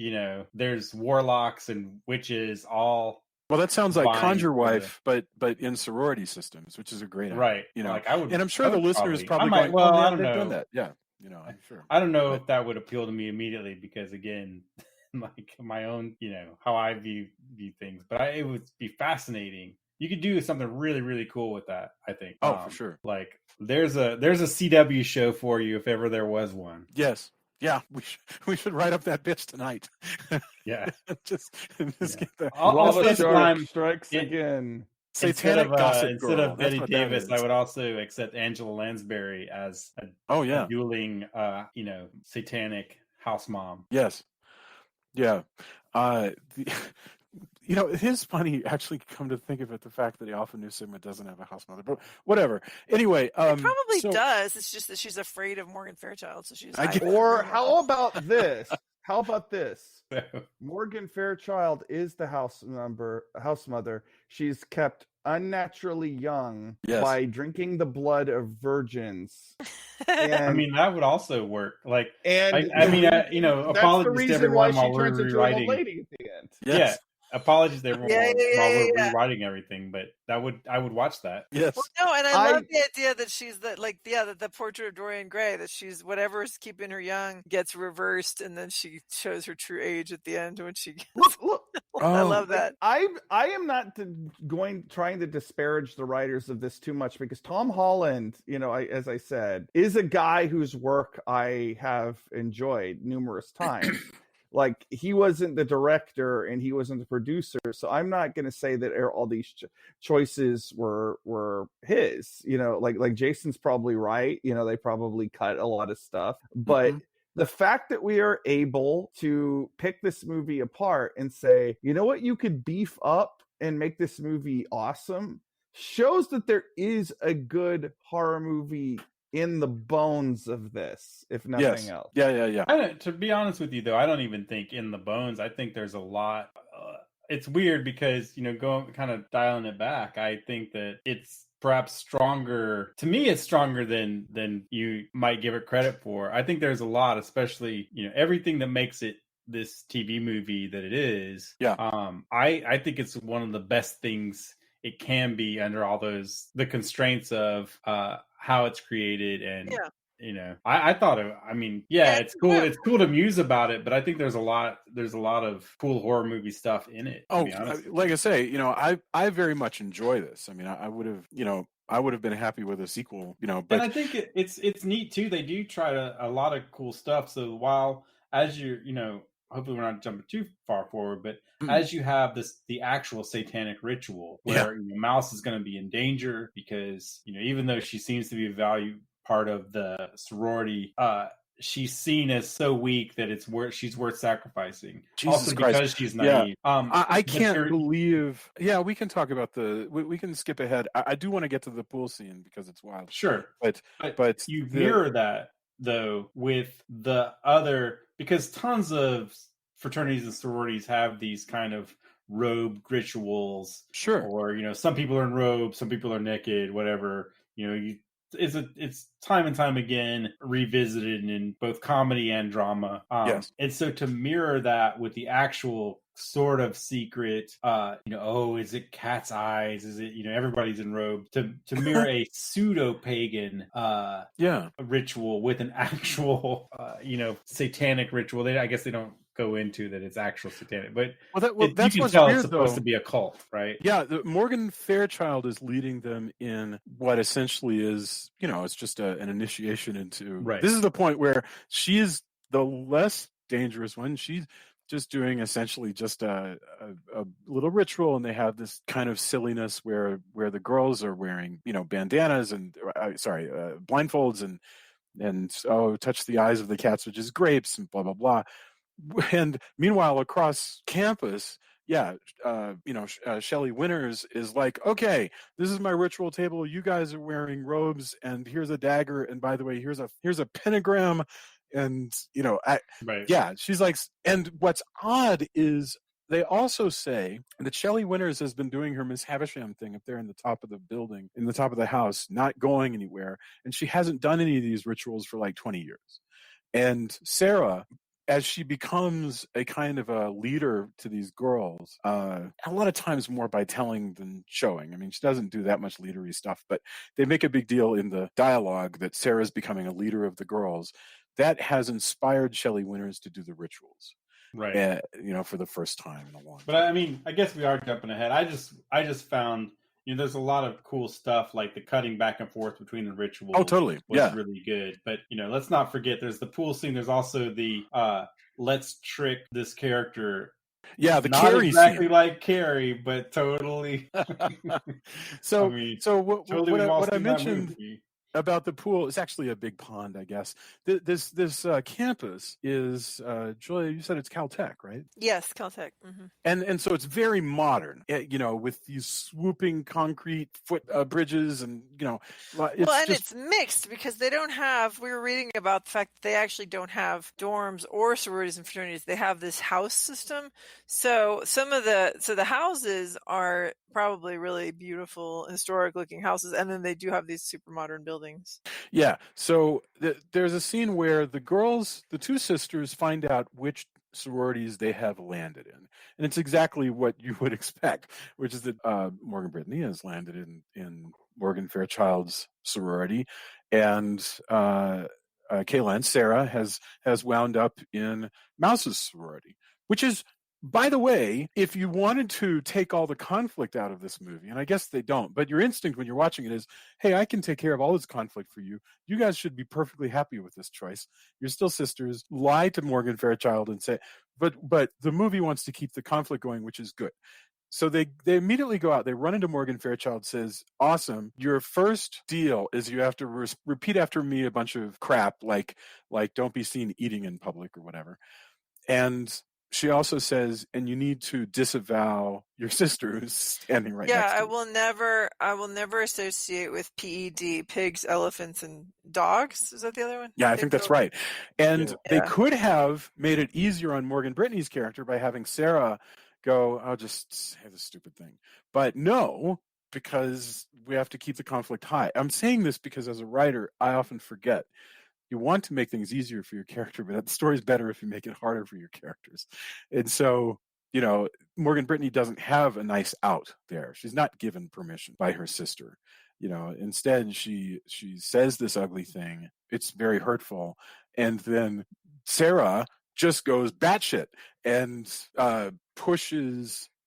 there's warlocks and witches all. Well, that sounds like Conjure Wife, but in sorority systems, which is a great idea. Right. Like and I'm sure the listeners probably going, I don't they've know. done that. Yeah. I'm sure. I don't know if that would appeal to me immediately because, again, like my own, how I view things. But it would be fascinating. You could do something really, really cool with that, I think. Oh, for sure. Like there's a CW show for you if ever there was one. Yes. Yeah, we should write up that bitch tonight. Yeah, just get the all the shark strikes again. Satanic gossip instead of Bette Davis, I would also accept Angela Lansbury as a dueling, satanic house mom. Yes, yeah. It is funny, actually, come to think of it, the fact that Alpha Nu Sigma doesn't have a house mother, but whatever. Anyway, it probably does. It's just that she's afraid of Morgan Fairchild, so she's. Or how about this? How about this? Morgan Fairchild is the house mother. She's kept unnaturally young by drinking the blood of virgins. And, I mean, that would also work. Like, and apologies to everyone while we're rewriting. Lady at the end. Yes. Yeah. Apologies to everyone while we're rewriting everything, but I would watch that. Yes. Well, no, and I love the idea that she's the portrait of Dorian Gray, that she's whatever's keeping her young gets reversed, and then she shows her true age at the end when she gets. Look. I love that. I am not trying to disparage the writers of this too much, because Tom Holland, as I said, is a guy whose work I have enjoyed numerous times. like he wasn't the director and he wasn't the producer, so I'm not going to say that all these choices were his. Like Jason's probably right. They probably cut a lot of stuff, but the fact that we are able to pick this movie apart and say, you know what, you could beef up and make this movie awesome, shows that there is a good horror movie in the bones of this, if nothing else. Yeah. To be honest with you, though, I don't even think in the bones. I think there's a lot. It's weird because, going kind of dialing it back, I think that it's perhaps stronger. To me, it's stronger than you might give it credit for. I think there's a lot, especially, everything that makes it this TV movie that it is. Yeah. I think it's one of the best things it can be under all the constraints of how it's created. And I thought it's cool. It's cool to muse about it, but I think there's a lot of cool horror movie stuff in it. Like I say, I very much enjoy this. I mean, I would have been happy with a sequel, but and I think it's neat too. They do try a lot of cool stuff. So while as hopefully we're not jumping too far forward, but as you have the actual satanic ritual where Mouse is going to be in danger because, even though she seems to be a value part of the sorority, she's seen as so weak that she's worth sacrificing. Jesus also Christ. Because she's naive. I can't believe. Yeah, we can talk about we can skip ahead. I do want to get to the pool scene because it's wild. Sure, but you mirror that though with the other, because tons of fraternities and sororities have these kind of robe rituals. Sure. Or some people are in robes, some people are naked, whatever. It's time and time again revisited in both comedy and drama. Yes. And so to mirror that with the actual sort of secret, is it cat's eyes? Is it, everybody's in robe, to mirror a pseudo pagan ritual with an actual, satanic ritual. I guess they don't go into that it's actual satanic, but that's you can what's tell weird, it's supposed though. to be a cult, right? Yeah, Morgan Fairchild is leading them in what essentially is, it's just an initiation into. Right. This is the point where she is the less dangerous one. She's just doing essentially just a little ritual, and they have this kind of silliness where the girls are wearing, bandanas and blindfolds and touch the eyes of the cats, which is grapes, and blah blah blah. And meanwhile, across campus, Shelley Winters is like, okay, this is my ritual table. You guys are wearing robes, and here's a dagger, and by the way, here's a pentagram, and she's like. And what's odd is they also say that Shelley Winters has been doing her Miss Havisham thing up there in the top of the building, in the top of the house, not going anywhere, and she hasn't done any of these rituals for like 20 years. And Sarah, as she becomes a kind of a leader to these girls, a lot of times more by telling than showing. I mean, she doesn't do that much leadery stuff, but they make a big deal in the dialogue that Sarah's becoming a leader of the girls. That has inspired Shelley Winters to do the rituals, right? For the first time in a long time. But I mean, I guess we are jumping ahead. I just found. There's a lot of cool stuff, like the cutting back and forth between the rituals. Oh, totally. Was really good. But, let's not forget there's the pool scene. There's also the let's trick this character. Yeah, the not Carrie exactly scene. Like Carrie, but totally. What I mentioned about the pool is actually a big pond, I guess. This campus is Julia. You said it's Caltech, right? Yes, Caltech. Mm-hmm. And so it's very modern, with these swooping concrete bridges, and it's mixed because they don't have. We were reading about the fact that they actually don't have dorms or sororities and fraternities. They have this house system. So the houses are probably really beautiful, historic-looking houses, and then they do have these super modern buildings. Yeah. So there's a scene where the two sisters, find out which sororities they have landed in, and it's exactly what you would expect, which is that Morgan Brittany has landed in Morgan Fairchild's sorority, and Kay Lenz, Sarah, has wound up in Mouse's sorority, which is by the way, if you wanted to take all the conflict out of this movie, and I guess they don't, but your instinct when you're watching it is, hey, I can take care of all this conflict for you. You guys should be perfectly happy with this choice. You're still sisters. Lie to Morgan Fairchild and say, but the movie wants to keep the conflict going, which is good. So they immediately go out. They run into Morgan Fairchild, says, awesome. Your first deal is you have to repeat after me a bunch of crap, like don't be seen eating in public or whatever. And she also says, and you need to disavow your sister who's standing right next to you. I will never associate with PED, pigs, elephants, and dogs. Is that the other one? Yeah, I think that's right. And they could have made it easier on Morgan Brittany's character by having Sarah go, I'll just say the stupid thing. But no, because we have to keep the conflict high. I'm saying this because as a writer, I often forget. You want to make things easier for your character, but the story's better if you make it harder for your characters. And so, Morgan Brittany doesn't have a nice out there. She's not given permission by her sister. Instead she says this ugly thing. It's very hurtful. And then Sarah just goes batshit and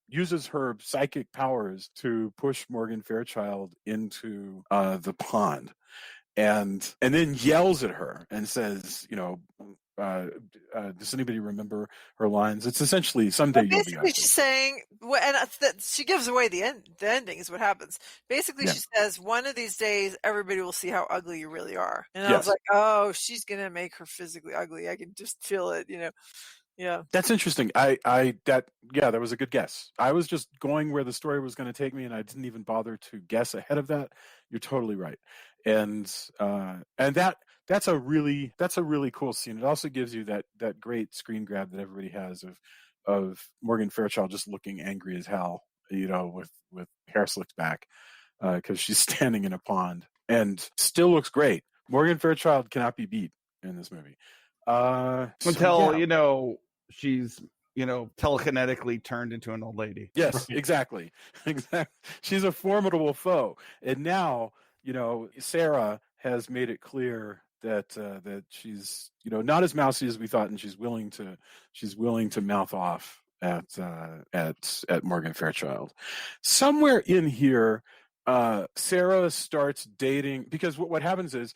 uses her psychic powers to push Morgan Fairchild into the pond. And then yells at her and says, does anybody remember her lines? It's essentially someday you'll be ugly. She's saying, and she gives away the ending is what happens. Basically, she says, one of these days, everybody will see how ugly you really are. And I was like, oh, she's going to make her physically ugly. I can just feel it, Yeah. That's interesting. That was a good guess. I was just going where the story was going to take me, and I didn't even bother to guess ahead of that. You're totally right. And that's a really cool scene. It also gives you that great screen grab that everybody has of Morgan Fairchild just looking angry as hell, with hair slicked back, because she's standing in a pond and still looks great. Morgan Fairchild cannot be beat in this movie. Until she's telekinetically turned into an old lady. Yes, exactly. She's a formidable foe, and now Sarah has made it clear that she's not as mousy as we thought, and she's willing to mouth off at Morgan Fairchild. Somewhere in here, Sarah starts dating, because what happens is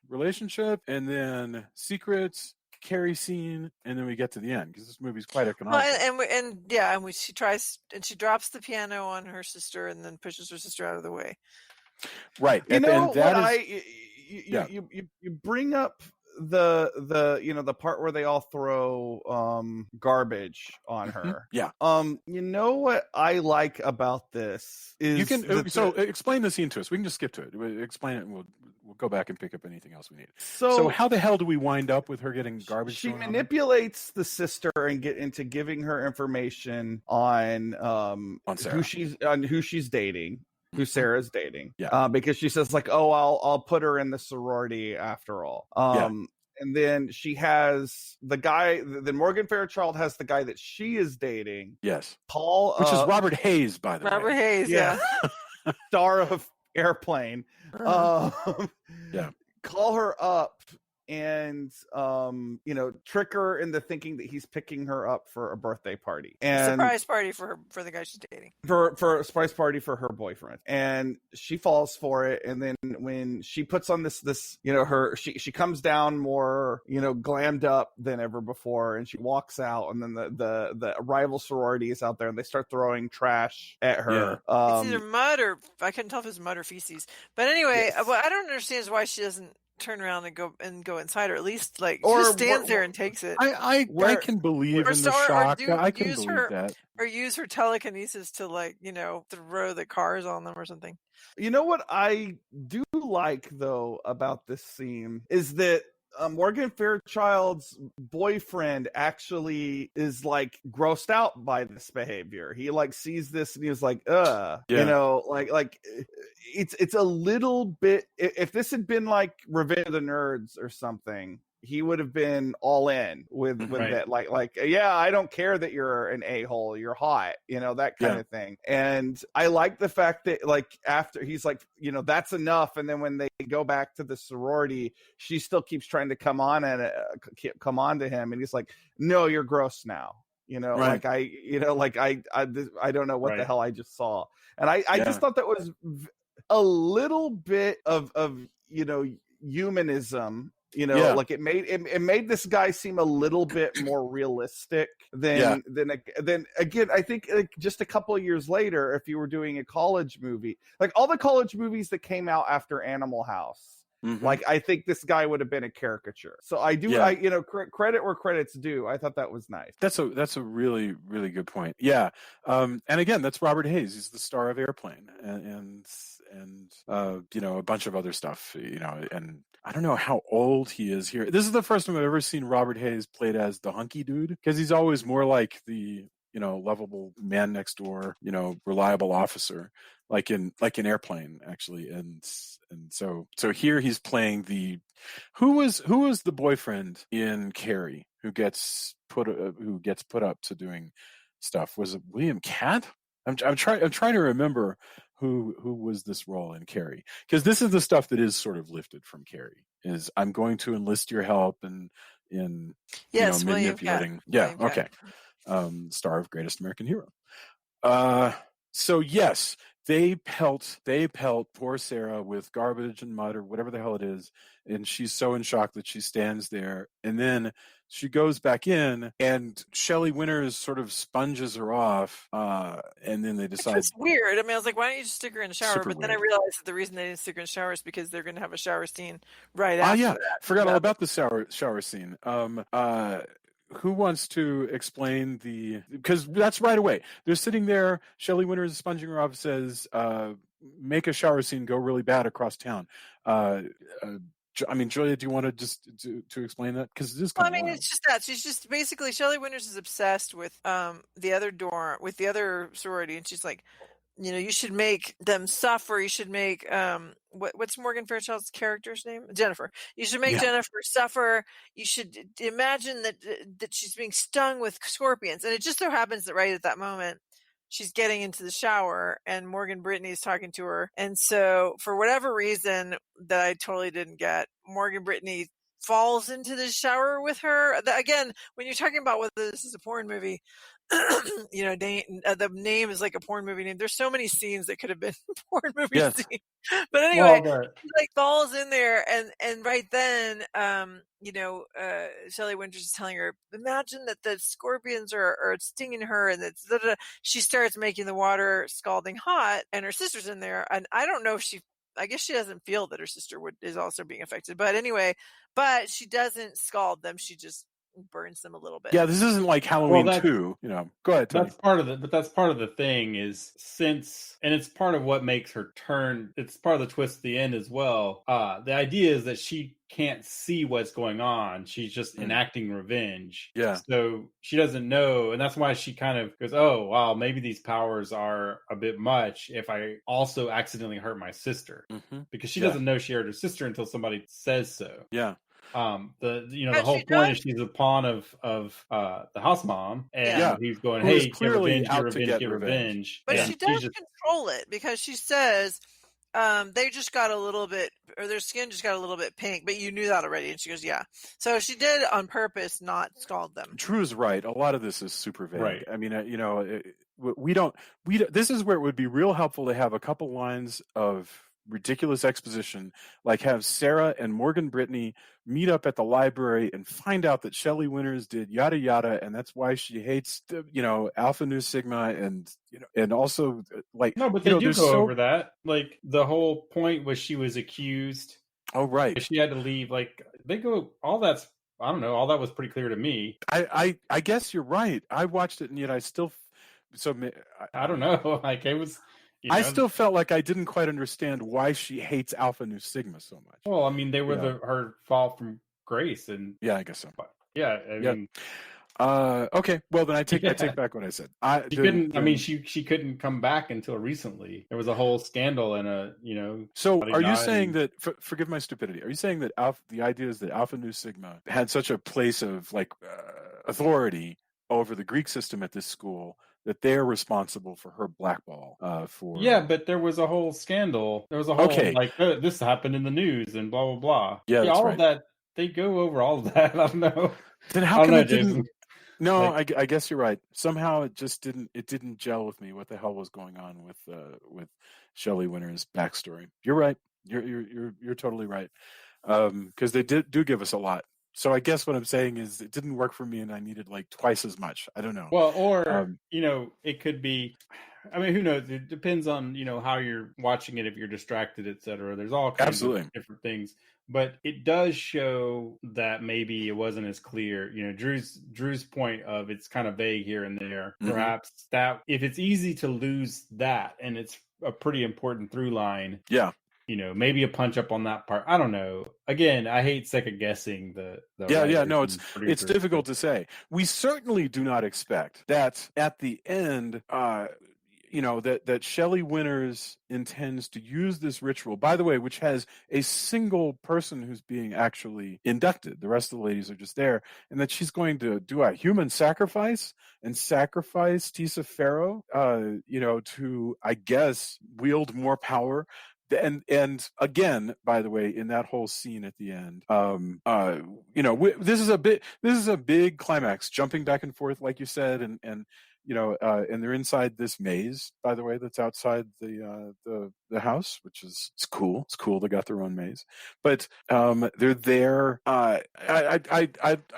relationship and then secrets, Carrie scene, and then we get to the end because this movie's quite economical. Well, she tries, and she drops the piano on her sister and then pushes her sister out of the way. Right. You bring up the part where they all throw garbage on her. Yeah. What I like about this is explain the scene to us. We can just skip to it. Explain it, and we'll go back and pick up anything else we need. So how the hell do we wind up with her getting garbage? She manipulates the sister and get into giving her information on who she's dating. Who Sarah's dating. Yeah. Because she says I'll put her in the sorority after all. And then she has the guy. Then Morgan Fairchild has the guy that she is dating. Yes. Paul, which is Robert Hayes, by the way. Robert Hayes, yeah. Star of Airplane. Call her up and trick her into thinking that he's picking her up for a birthday party, and surprise party for the guy she's dating, for a surprise party for her boyfriend, and she falls for it. And then when she puts on this she comes down more glammed up than ever before, and she walks out, and then the rival sorority is out there, and they start throwing trash at her. It's either mud or I couldn't tell if it was mud or feces, but anyway, what I don't understand is why she doesn't turn around and go inside, or at least she stands there and takes it. I can believe in the shock. I can believe that. Or use her telekinesis to throw the cars on them or something. You know what I do like though about this scene is that Morgan Fairchild's boyfriend actually is grossed out by this behavior. He sees this and he was like, it's a little bit. If this had been Revenge of the Nerds or something, he would have been all in with that. I don't care that you're an a-hole, you're hot, that kind of thing. And I like the fact that after he's that's enough. And then when they go back to the sorority, she still keeps trying to come on to him. And he's like, no, you're gross now. You know, Right. like I don't know what the Right. hell I just saw, and I Yeah. just thought that was a little bit of humanism. Yeah. Like it made this guy seem a little bit more realistic than again. I think just a couple of years later, if you were doing a college movie, like all the college movies that came out after Animal House, like I think this guy would have been a caricature. So I do, credit where credit's due. I thought that was nice. That's a really, really good point. Yeah. And again, that's Robert Hayes. He's the star of Airplane and a bunch of other stuff, and I don't know how old he is here. This is the first time I've ever seen Robert Hayes played as the hunky dude, because he's always more like the, lovable man next door, reliable officer, like in Airplane, actually. And so here he's playing who was the boyfriend in Carrie who gets put up to doing stuff? Was it William Catt? I'm trying to remember who was this role in Carrie, because this is the stuff that is sort of lifted from Carrie. Is I'm going to enlist your help in Yes, William manipulating. Catt. Yeah, William okay. Catt. Star of Greatest American Hero. So yes, they pelt poor Sarah with garbage and mud or whatever the hell it is, and she's so in shock that she stands there, and then she goes back in, and Shelley Winters sort of sponges her off, and then they decide. It's weird. I mean, I was like, why don't you just stick her in the shower? Super But then I weird. realized that the reason they didn't stick her in the shower is because they're going to have a shower scene right after Yeah, that. forgot all about the shower scene. Who wants to explain because that's right away. They're sitting there. Shelley Winters is sponging her off, says, make a shower scene go really bad across town. Julia, do you want to just to explain that? Because it is kind of wild. It's just that she's just basically Shelley Winters is obsessed with the other sorority, and she's like, you should make them suffer. You should make what's Morgan Fairchild's character's name? Jennifer. You should make Jennifer suffer. You should imagine that she's being stung with scorpions. And it just so happens that right at that moment, she's getting into the shower and Morgan Brittany is talking to her. And so for whatever reason that I totally didn't get, Morgan Brittany falls into the shower with her. Again, when you're talking about whether this is a porn movie, the name is like a porn movie name. There's so many scenes that could have been porn movie scenes. But anyway, she like falls in there, and right then, Shelley Winters is telling her, imagine that the scorpions are stinging her, and that's she starts making the water scalding hot, and her sister's in there, and I don't know if I guess she doesn't feel that her sister is also being affected, but anyway, she doesn't scald them. She just burns them a little bit. Yeah, this isn't like Halloween 2. Go ahead, Tony. That's part of the thing is and it's part of what makes her turn. It's part of the twist at the end as well. The idea is that she can't see what's going on. She's just enacting revenge. Yeah. So she doesn't know, and that's why she kind of goes, "Oh, wow, maybe these powers are a bit much if I also accidentally hurt my sister," because she doesn't know she hurt her sister until somebody says so. Yeah. The whole point is she's a pawn of the house mom, and he's going, "Hey, clearly get revenge." But she does control it because she says they just got a little bit, or their skin just got a little bit pink, but you knew that already. And she goes, yeah. So she did on purpose not scald them. Drew is right. A lot of this is super vague. Right. I mean, this is where it would be real helpful to have a couple lines of ridiculous exposition, like have Sarah and Morgan Brittany meet up at the library and find out that Shelley Winters did yada yada, and that's why she hates Alpha Nu Sigma, and also like no, but they do go over that. Like the whole point was she was accused. Oh right, she had to leave. Like they go all that's. I don't know. All that was pretty clear to me. I guess you're right. I watched it and yet I still. So I don't know. Like it was. I still felt like I didn't quite understand why she hates Alpha Nu Sigma so much. Well, I mean, they were her fall from grace, and yeah, I guess so. Yeah, I mean, okay. Well, then I take back what I said. She couldn't come back until recently. There was a whole scandal and So, are you saying that? Forgive my stupidity. Are you saying that the idea is that Alpha Nu Sigma had such a place of authority over the Greek system at this school that they're responsible for her blackball? But there was a whole scandal. There was a whole this happened in the news and blah blah blah. Yeah, all of that. They go over all of that. I don't know. Then how come it didn't? No, Like, I guess you're right. Somehow it just didn't gel with me. What the hell was going on with Shelley Winter's backstory? You're right. You're totally right. Because they do give us a lot. So I guess what I'm saying is it didn't work for me, and I needed like twice as much. I don't know. well, or it could be. I mean, who knows? It depends on how you're watching it. If you're distracted, etc. There's all kinds of different things. But it does show that maybe it wasn't as clear. Drew's point of it's kind of vague here and there. Mm-hmm. Perhaps that if it's easy to lose that, and it's a pretty important through line. Yeah. Maybe a punch up on that part. I don't know. Again, I hate second guessing the no, it's difficult to say. We certainly do not expect that at the end, that Shelley Winters intends to use this ritual, by the way, which has a single person who's being actually inducted. The rest of the ladies are just there, and that she's going to do a human sacrifice and sacrifice Tisa Farrow, to, I guess, wield more power. And again, by the way, in that whole scene at the end, this is a big climax, jumping back and forth, like you said, and they're inside this maze, by the way, that's outside the house, which is cool. It's cool. They got their own maze, but they're there. I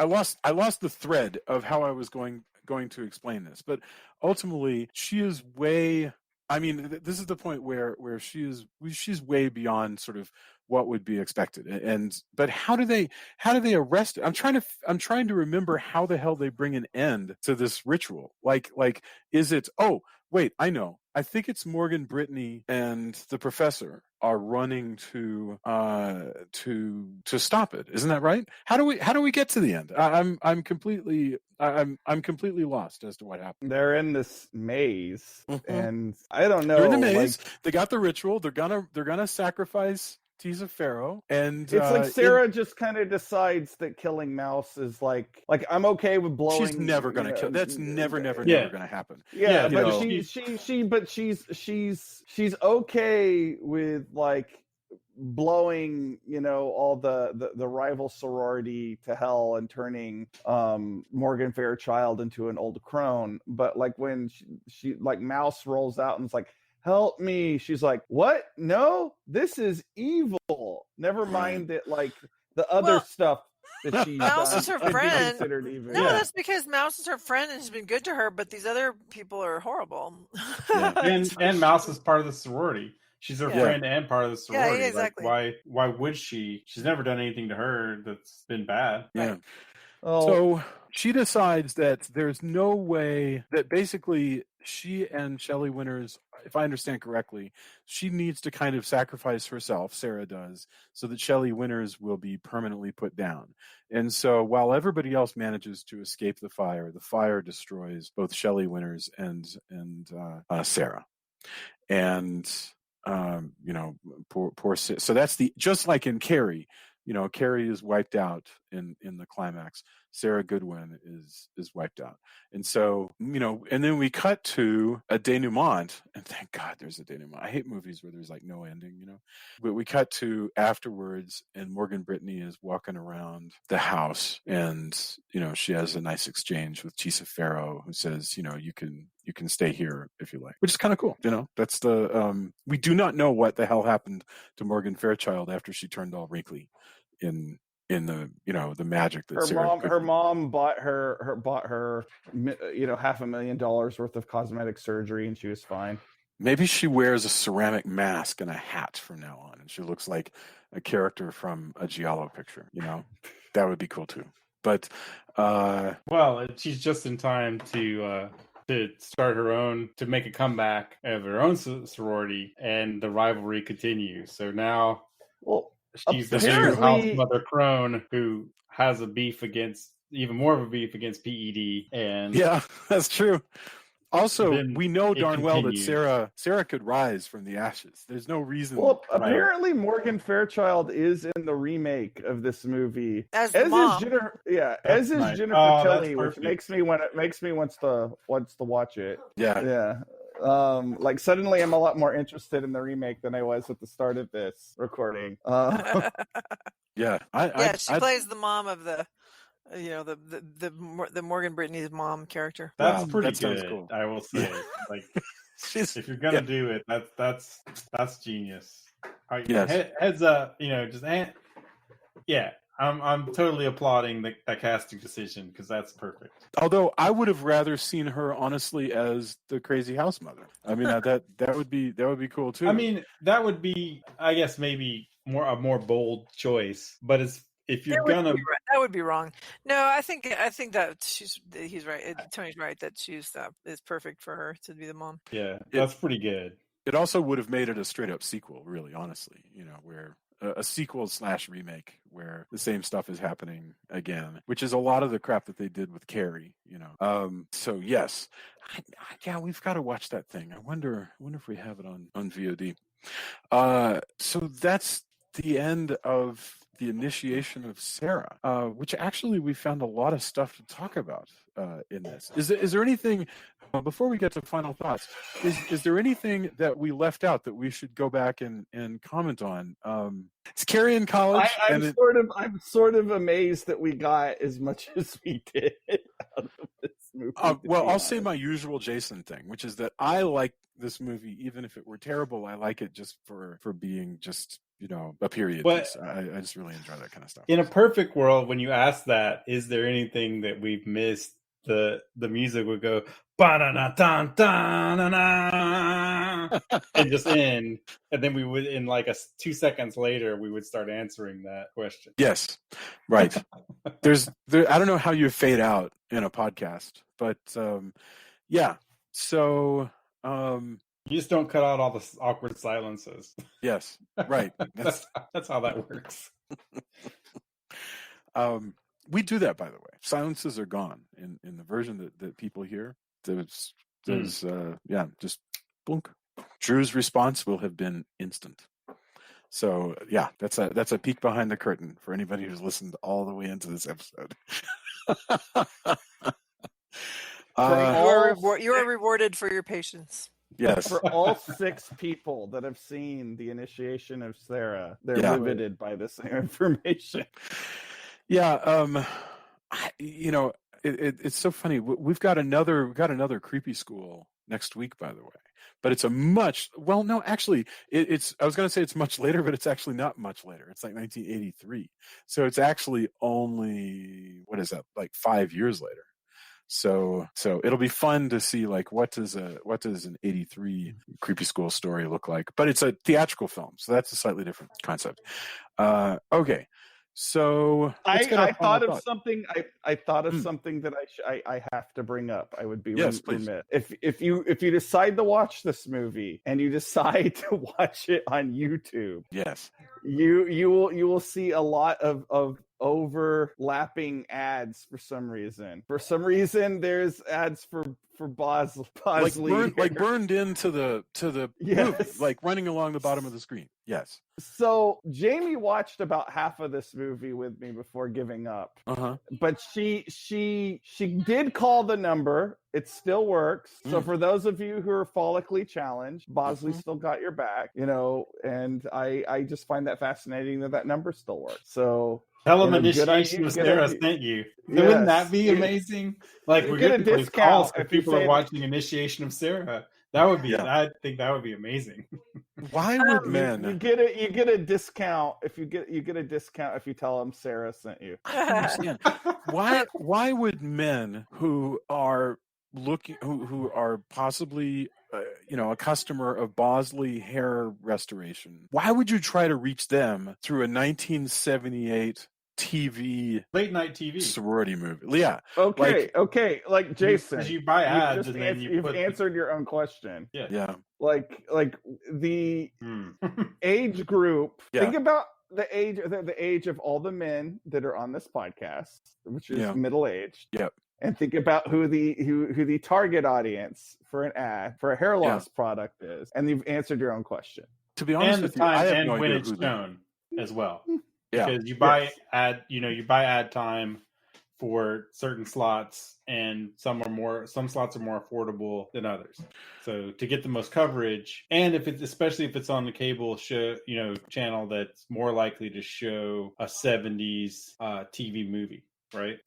lost the thread of how I was going to explain this, but ultimately, she is way. I mean, this is the point where she's way beyond sort of what would be expected. But how do they arrest it? I'm trying to remember how the hell they bring an end to this ritual. Like is it? Oh, wait, I know. I think it's Morgan Brittany and the professor are running to stop it. Isn't that right? How do we get to the end? I'm completely lost as to what happened. They're in this maze, and I don't know. They're in the maze. They got the ritual. They're gonna sacrifice Tisa Farrow, and it's like Sarah just kind of decides that killing Mouse is like I'm okay with blowing. She's never gonna kill. That's never gonna happen. Yeah, but she's okay with like blowing all the rival sorority to hell and turning Morgan Fairchild into an old crone. But like when she like Mouse rolls out and it's like, help me, she's like, what? No, this is evil. Never mind that like the other stuff that she's Mouse is her friend. No, that's because Mouse is her friend and has been good to her, but these other people are horrible. and Mouse is part of the sorority. She's her friend and part of the sorority. Yeah, exactly. Like, why would she? She's never done anything to her that's been bad. Yeah. Right. So she decides that there's no way that basically she and Shelley Winters, if I understand correctly, she needs to kind of sacrifice herself, Sarah does, so that Shelley Winters will be permanently put down. And so while everybody else manages to escape the fire destroys both Shelley Winters and Sarah. And poor. So that's just like in Carrie, Carrie is wiped out in the climax. Sarah Goodwin is wiped out. And so, and then we cut to a denouement, and thank God there's a denouement. I hate movies where there's like no ending, but we cut to afterwards, and Morgan Brittany is walking around the house, and, she has a nice exchange with Tisa Farrow, who says, you can stay here if you like, which is kind of cool. That's we do not know what the hell happened to Morgan Fairchild after she turned all wrinkly in the the magic that her mom bought her $500,000 worth of cosmetic surgery, and she was fine. Maybe she wears a ceramic mask and a hat from now on, and she looks like a character from a Giallo picture. That would be cool too. But well, she's just in time to start her own, to make a comeback of her own sorority, and the rivalry continues. So now, she's the new house mother crone who has even more of a beef against PED. And yeah, that's true. Also, we know darn well that Sarah could rise from the ashes. There's no reason. Well, apparently Morgan Fairchild is in the remake of this movie as mom. Jennifer Tilly, which makes me want to watch it. Yeah. Like suddenly I'm a lot more interested in the remake than I was at the start of this recording. Yeah, she plays the mom of the the Morgan Brittany's mom character. That's Wow, pretty that sounds good. cool. I will say, like, She's- if you're gonna do it, that's genius. Yes. Heads up, I'm totally applauding that casting decision because that's perfect. Although I would have rather seen her honestly as the crazy house mother. I mean that would be cool too. I mean, that would be, I guess, maybe a more bold choice. But if you're gonna, that would be wrong. No, I think that he's right. Tony's right that she's is perfect for her to be the mom. Yeah, that's pretty good. It also would have made it a straight up sequel, really, honestly. Where a sequel / remake where the same stuff is happening again, which is a lot of the crap that they did with Carrie. So yes, we've got to watch that thing. I wonder if we have it on VOD. So that's the end of the initiation of Sarah, which actually we found a lot of stuff to talk about in this. Is there anything before we get to final thoughts? Is there anything that we left out that we should go back and comment on? It's Carrie in college. I'm sort of amazed that we got as much as we did out of this movie. Well, I'll say my usual Jason thing, which is that I like this movie, even if it were terrible. I like it just for being just a period piece. I just really enjoy that kind of stuff. In a perfect world, when you ask that, is there anything that we've missed? The music would go ba-da-da-da-da-da-da, and just end, and then we would, in like 2 seconds later, we would start answering that question. Yes, right. There. I don't know how you fade out in a podcast, but yeah. So you just don't cut out all the awkward silences. Yes, right. That's how that works. We do that, by the way. Silences are gone in the version that people hear. There's just blunk. Drew's response will have been instant. So yeah, that's a peek behind the curtain for anybody who's listened all the way into this episode. You are rewarded for your patience. Yes. For all 6 people that have seen the initiation of Sarah, they're riveted by this information. Yeah, it's so funny. We've got another creepy school next week, by the way. But it's I was going to say it's much later, but it's actually not much later. It's like 1983. So it's actually only, what is that, like 5 years later. So it'll be fun to see, like, what does an 83 creepy school story look like? But it's a theatrical film, so that's a slightly different concept. Okay. So I thought of something. I thought of something that I have to bring up. I would be remiss if you decide to watch this movie and you decide to watch it on YouTube. Yes, you will see a lot of overlapping ads for some reason. For some reason, there's ads for Bosley, like burned into the movie, like running along the bottom of the screen. Yes. So Jamie watched about half of this movie with me before giving up. But she did call the number. It still works. So for those of you who are follically challenged, Bosley still got your back, and I just find that fascinating that number still works. So tell them initiation of Sarah sent you. Yes. Wouldn't that be amazing? Like, we're getting these calls if people are watching initiation of Sarah. That would be. I think that would be amazing. Why would men? You get a discount if you get a discount if you tell them Sarah sent you. I don't understand. Why would men who are looking who are possibly a customer of Bosley hair restoration, why would you try to reach them through a 1978 late night TV sorority movie? Yeah. Okay. Like Jason, you buy ads and then you've answered your own question. Yeah. Like the age group. Yeah. Think about the age of all the men that are on this podcast, which is middle aged. Yep. And think about who the target audience for an ad for a hair loss product is, and you've answered your own question. To be honest with you, I have no when idea it's shown as well. Yeah. Because you buy ad time for certain slots, and some slots are more affordable than others. So to get the most coverage, and especially if it's on the cable show, channel that's more likely to show a 70s TV movie. right?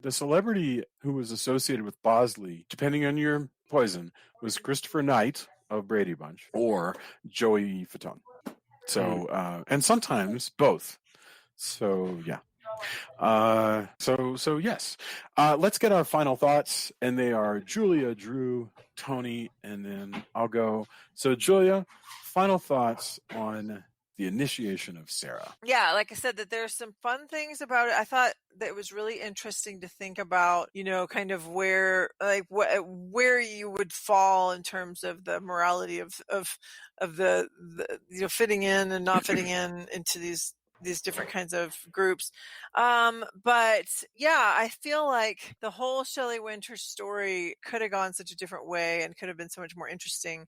The celebrity who was associated with Bosley, depending on your poison, was Christopher Knight of Brady Bunch or Joey Fatone. So, and sometimes both. So, yeah. So yes. Let's get our final thoughts, and they are Julia, Drew, Tony, and then I'll go. So, Julia, final thoughts on the initiation of Sarah. Yeah, like I said, that there's some fun things about it. I thought that it was really interesting to think about, kind of where, like, where you would fall in terms of the morality of the fitting in and not fitting in into these different kinds of groups. But yeah, I feel like the whole Shelley Winters story could have gone such a different way and could have been so much more interesting.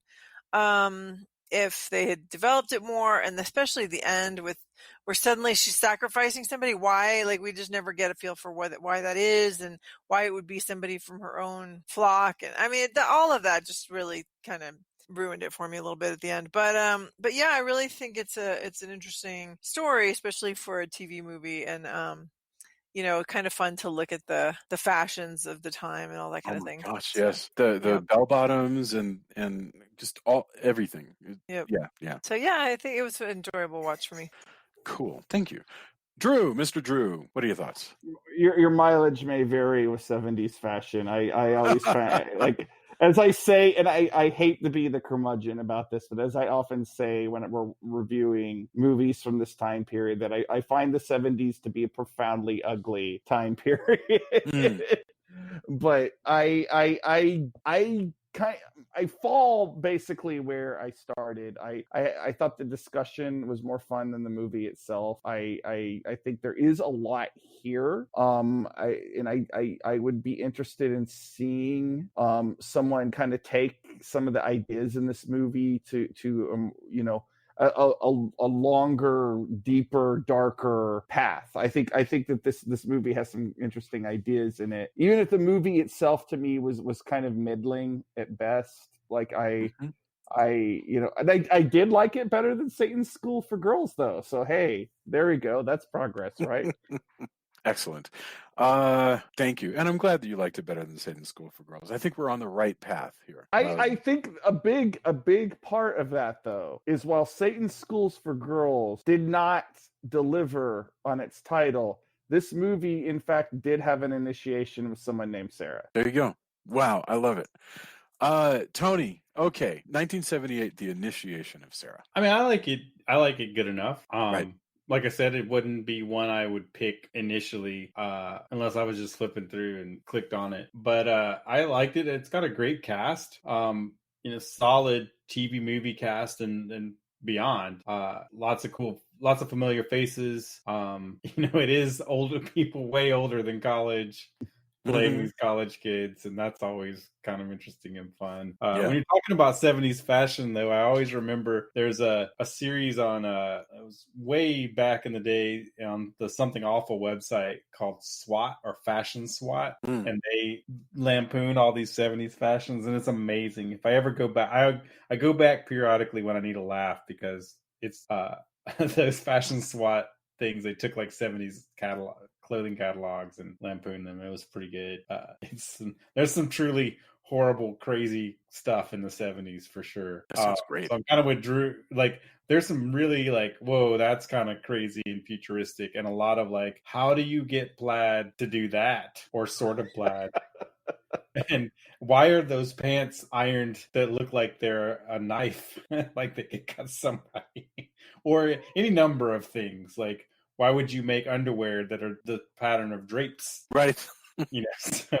If they had developed it more, and especially the end where suddenly she's sacrificing somebody. Why? Like, we just never get a feel for why that is, and why it would be somebody from her own flock. And I mean, all of that just really kind of ruined it for me a little bit at the end. But yeah, I really think it's an interesting story, especially for a TV movie, and kind of fun to look at the fashions of the time and all that kind of thing. Gosh, yes, the bell bottoms and just everything. Yep. Yeah. So yeah, I think it was an enjoyable watch for me. Cool, thank you, Drew. Mr. Drew, what are your thoughts? Your mileage may vary with 70s fashion. I always try like. As I say, and I hate to be the curmudgeon about this, but as I often say when we're reviewing movies from this time period, that I find the 70s to be a profoundly ugly time period. But I fall basically where I started. I thought the discussion was more fun than the movie itself. I think there is a lot here. I would be interested in seeing someone kind of take some of the ideas in this movie to a longer, deeper, darker path. I think that this movie has some interesting ideas in it. Even if the movie itself to me was kind of middling at best. Like I did like it better than Satan's School for Girls though. So hey, there we go. That's progress, right? Excellent. Thank you. And I'm glad that you liked it better than Satan's School for Girls. I think we're on the right path here. I think a big part of that though is while Satan's Schools for Girls did not deliver on its title, this movie in fact did have an initiation with someone named Sarah. There you go. Wow, I love it. Tony, okay, 1978, the initiation of Sarah. I mean, I like it good enough. Right. Like I said, it wouldn't be one I would pick initially, unless I was just flipping through and clicked on it. But I liked it. It's got a great cast, solid TV movie cast and beyond. Lots of familiar faces. It is older people, way older than college, playing these college kids, and that's always kind of interesting and fun. When you're talking about 70s fashion, though, I always remember there's a series on it was way back in the day on the Something Awful website called SWAT or Fashion SWAT, and they lampoon all these 70s fashions, and it's amazing. If I ever go back, I go back periodically when I need a laugh, because it's those Fashion SWAT things. They took like 70s clothing catalogs and lampooned them. It was pretty good. There's some truly horrible, crazy stuff in the 70s for sure. That sounds great. So I'm kind of with Drew. Like, there's some really like, whoa, that's kind of crazy and futuristic, and a lot of like, how do you get plaid to do that, or sort of plaid? And why are those pants ironed that look like they're a knife, like they could cut somebody, or any number of things? Like, why would you make underwear that are the pattern of drapes? Right. So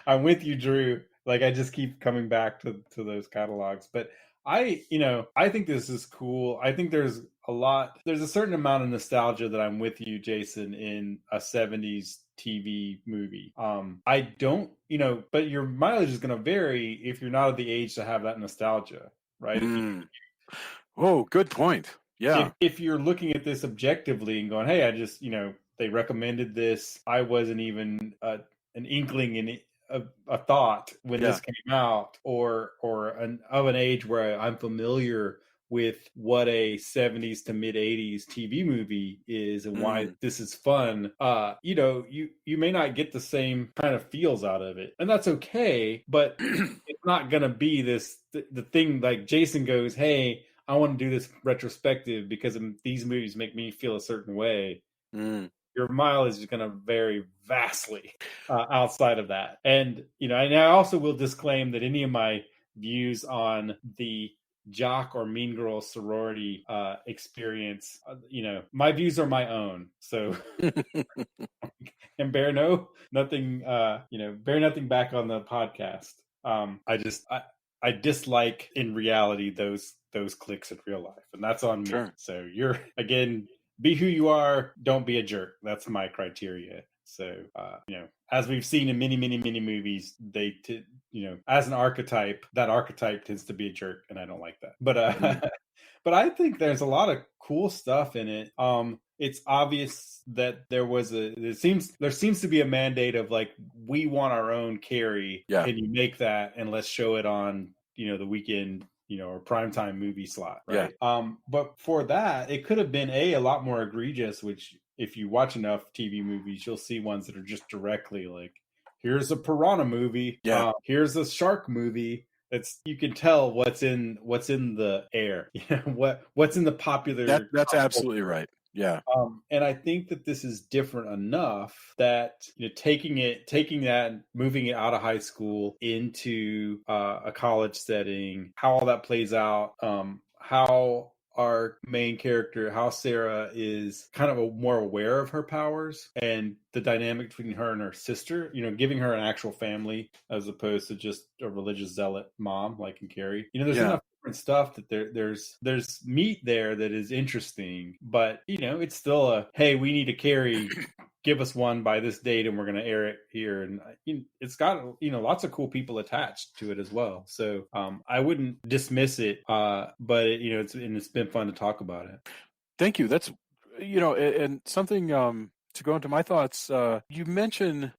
I'm with you, Drew. Like, I just keep coming back to those catalogs. But I think this is cool. I think there's a certain amount of nostalgia that I'm with you, Jason, in a 70s TV movie. I don't, but your mileage is going to vary if you're not at the age to have that nostalgia, right? Oh, good point. Yeah. If you're looking at this objectively and going, hey, I just, they recommended this. I wasn't even an inkling in a thought when this came out, or of an age where I'm familiar with what a 70s to mid 80s TV movie is and why this is fun, you may not get the same kind of feels out of it. And that's okay, but it's not going to be the thing like Jason goes, hey, I want to do this retrospective because these movies make me feel a certain way. Your mileage is going to vary vastly outside of that. And, and I also will disclaim that any of my views on the jock or mean girl sorority experience, my views are my own. So, and bear nothing back on the podcast. I dislike in reality those cliques in real life, and that's on me. Sure. So you're, again, be who you are, don't be a jerk. That's my criteria. So, as we've seen in many, many, many movies, as an archetype, that archetype tends to be a jerk, and I don't like that. But, but I think there's a lot of cool stuff in it. It's obvious that there seems to be a mandate of like, we want our own Carrie, and you make that, and let's show it on, the weekend, or primetime movie slot, right? Yeah. But for that, it could have been a lot more egregious, which if you watch enough TV movies, you'll see ones that are just directly like, here's a piranha movie. Yeah. Here's a shark movie. You can tell what's in the air. What's in the popular. That's absolutely right. Yeah. And I think that this is different enough that taking that, moving it out of high school into a college setting, how all that plays out, how our main character, how Sarah is kind of more aware of her powers and the dynamic between her and her sister, giving her an actual family as opposed to just a religious zealot mom like in Carrie. There's enough different stuff that there's meat there that is interesting, but it's still a, hey, we need a Carrie. Give us one by this date and we're going to air it here. And it's got, lots of cool people attached to it as well. So I wouldn't dismiss it, but it's been fun to talk about it. Thank you. That's, and something to go into my thoughts, you mentioned,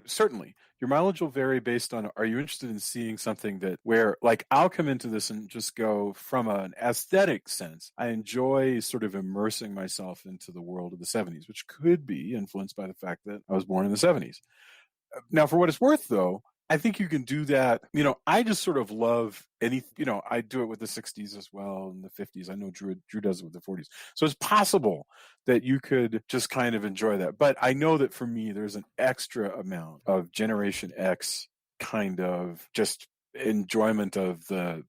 certainly your mileage will vary based on, are you interested in seeing something where like I'll come into this and just go from an aesthetic sense. I enjoy sort of immersing myself into the world of the 70s, which could be influenced by the fact that I was born in the 70s. Now, for what it's worth, though, I think you can do that. I just sort of love I do it with the 60s as well and the 50s. I know Drew does it with the 40s. So it's possible that you could just kind of enjoy that. But I know that for me, there's an extra amount of Generation X kind of just enjoyment of the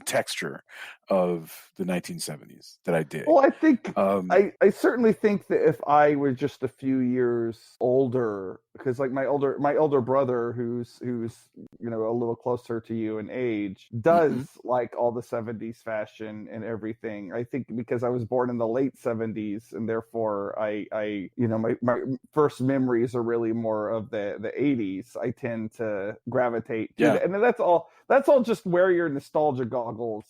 texture of the 1970s that I did. Well, I think I certainly think that if I were just a few years older, because like my older brother, who's a little closer to you in age, does like all the 70s fashion and everything. I think because I was born in the late 70s, and therefore I my first memories are really more of the 80s. I tend to gravitate to that. And that's all just where your nostalgia goggles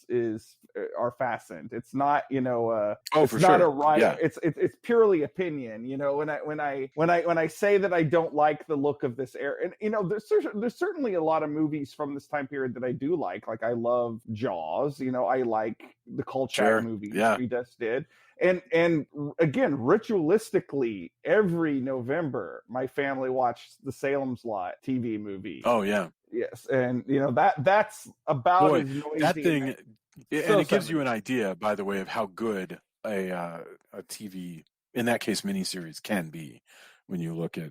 are fastened. It's not it's not a right. Yeah. It's purely opinion. When I say that I don't like the look of this era, and there's certainly a lot of movies from this time period that I do like. Like I love Jaws. I like the Kolchak movies we just did. And again, ritualistically, every November, my family watched the Salem's Lot TV movie. Oh yeah. Yes, and that's about as noisy. That thing, and it gives you an idea, by the way, of how good a TV, in that case, miniseries can be when you look at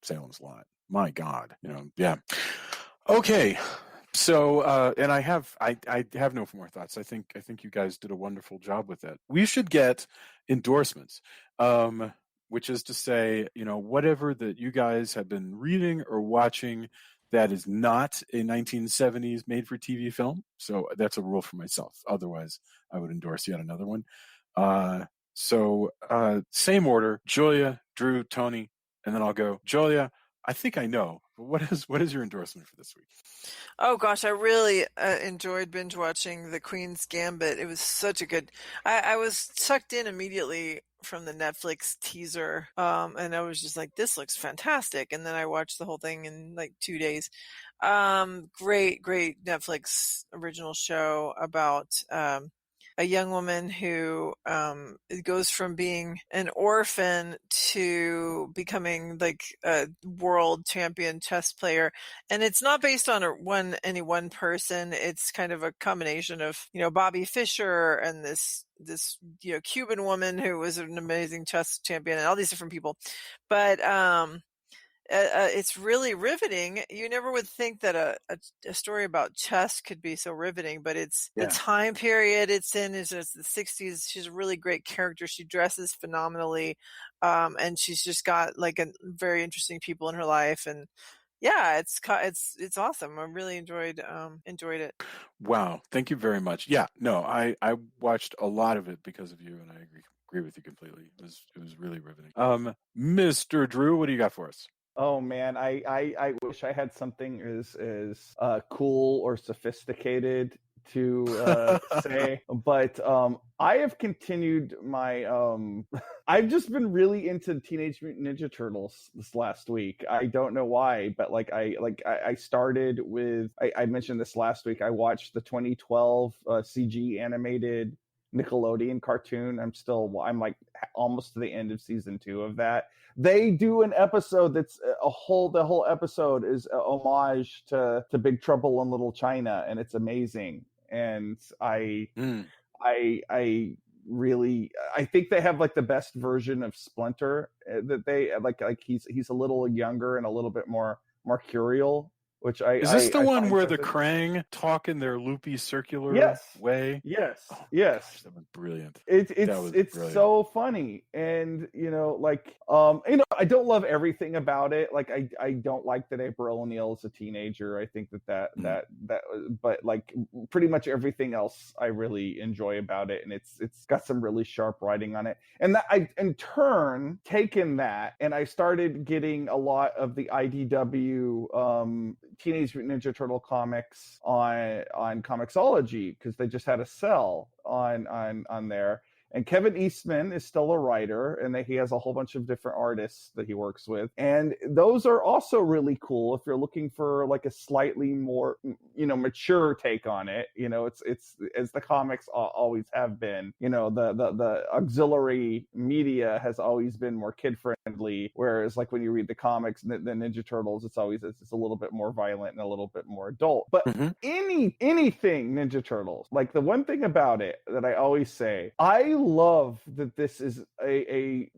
Salem's Lot. My God, yeah. Okay, so and I have no more thoughts. I think you guys did a wonderful job with that. We should get endorsements. Which is to say, whatever that you guys have been reading or watching that is not a 1970s made-for-TV film. So that's a rule for myself. Otherwise, I would endorse yet another one. So same order: Julia, Drew, Tony, and then I'll go. Julia, I think I know. what is your endorsement for this week? Oh gosh, I really enjoyed binge watching The Queen's Gambit. It was such a good. I was sucked in immediately from the Netflix teaser, and I was just like, "This looks fantastic." And then I watched the whole thing in like 2 days. Great Netflix original show about a young woman who goes from being an orphan to becoming like a world champion chess player. And it's not based on any one person. It's kind of a combination of, Bobby Fischer and this Cuban woman who was an amazing chess champion and all these different people. But it's really riveting. You never would think that a story about chess could be so riveting, but it's the time period it's in is the 60s. She's a really great character. She dresses phenomenally, and she's just got like a very interesting people in her life. And yeah, it's awesome. I really enjoyed it. Wow, thank you very much. Yeah, no, I watched a lot of it because of you, and I agree with you completely. It was really riveting. Mr. Drew, what do you got for us? Oh man, I wish I had something as cool or sophisticated to say, but I have continued my I've just been really into Teenage Mutant Ninja Turtles this last week. I don't know why, but I started with I mentioned this last week. I watched the 2012 CG animated Nickelodeon cartoon. I'm like almost to the end of season 2 of that. They do an episode that's the whole episode is a homage to Big Trouble in Little China, and it's amazing. And I really think they have like the best version of Splinter that they like he's a little younger and a little bit more mercurial. Which is this the one where the Krang talk in their loopy circular way? Yes, oh, yes. Gosh, that was brilliant. It's brilliant. So funny, and I don't love everything about it. Like I don't like that April O'Neil is a teenager. I think that but like pretty much everything else I really enjoy about it, and it's got some really sharp writing on it. And that I in turn taken that, and I started getting a lot of the IDW Teenage Mutant Ninja Turtle comics on Comixology because they just had a sell on there. And Kevin Eastman is still a writer, and he has a whole bunch of different artists that he works with. And those are also really cool if you're looking for like a slightly more, mature take on it. It's as the comics always have been. The auxiliary media has always been more kid friendly, whereas like when you read the comics, the Ninja Turtles, it's a little bit more violent and a little bit more adult. But anything Ninja Turtles, like the one thing about it that I always say, I love that this is a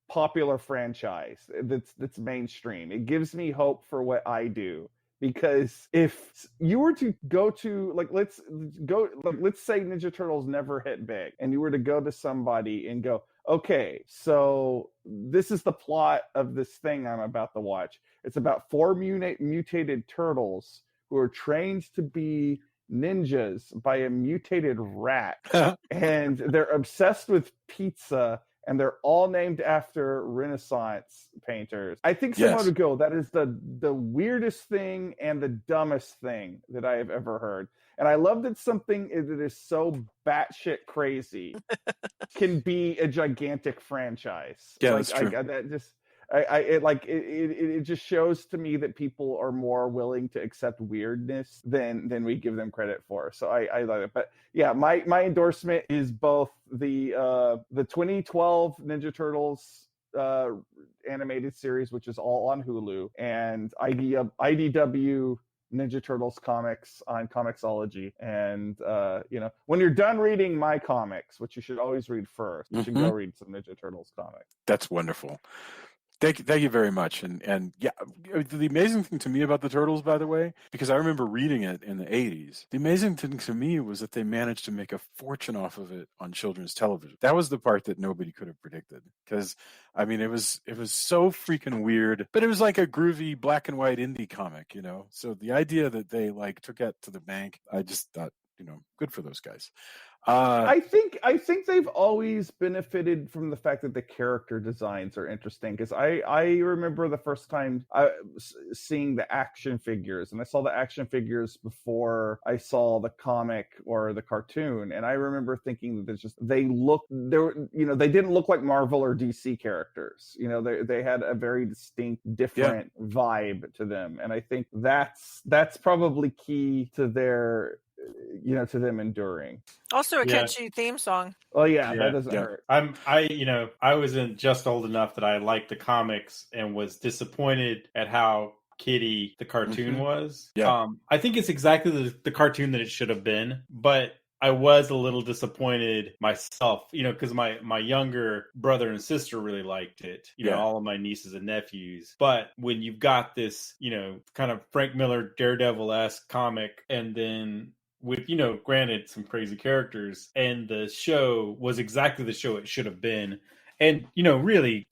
popular franchise that's mainstream. It gives me hope for what I do, because if you were to go to let's say Ninja Turtles never hit big, and you were to go to somebody and go, okay, so this is the plot of this thing I'm about to watch. It's about 4 mutated turtles who are trained to be ninjas by a mutated rat, and they're obsessed with pizza, and they're all named after Renaissance painters. I think someone would go, that is the weirdest thing and the dumbest thing that I have ever heard. And I love that something that is so batshit crazy can be a gigantic franchise. Yeah, that's true. It just shows to me that people are more willing to accept weirdness than we give them credit for. So I love it. But yeah, my endorsement is both the 2012 Ninja Turtles animated series, which is all on Hulu, and IDW Ninja Turtles comics on Comixology. And when you're done reading my comics, which you should always read first, you should go read some Ninja Turtles comics. That's wonderful. Thank you very much. And yeah, the amazing thing to me about the Turtles, by the way, because I remember reading it in the 80s, the amazing thing to me was that they managed to make a fortune off of it on children's television. That was the part that nobody could have predicted, because I mean, it was so freaking weird, but it was like a groovy black and white indie comic, So the idea that they like took it to the bank, I just thought, good for those guys. I think they've always benefited from the fact that the character designs are interesting, because I remember the first time seeing the action figures, and I saw the action figures before I saw the comic or the cartoon, and I remember thinking that they didn't look like Marvel or DC characters. They had a very distinct, different vibe to them, and I think that's probably key to their to them enduring. Also a catchy theme song. Oh yeah, that doesn't hurt. I wasn't just old enough that I liked the comics and was disappointed at how Kitty the cartoon was. Yeah. I think it's exactly the cartoon that it should have been, but I was a little disappointed myself, because my younger brother and sister really liked it, all of my nieces and nephews. But when you've got this, kind of Frank Miller Daredevil-esque comic, and then with, granted some crazy characters, and the show was exactly the show it should have been, and, really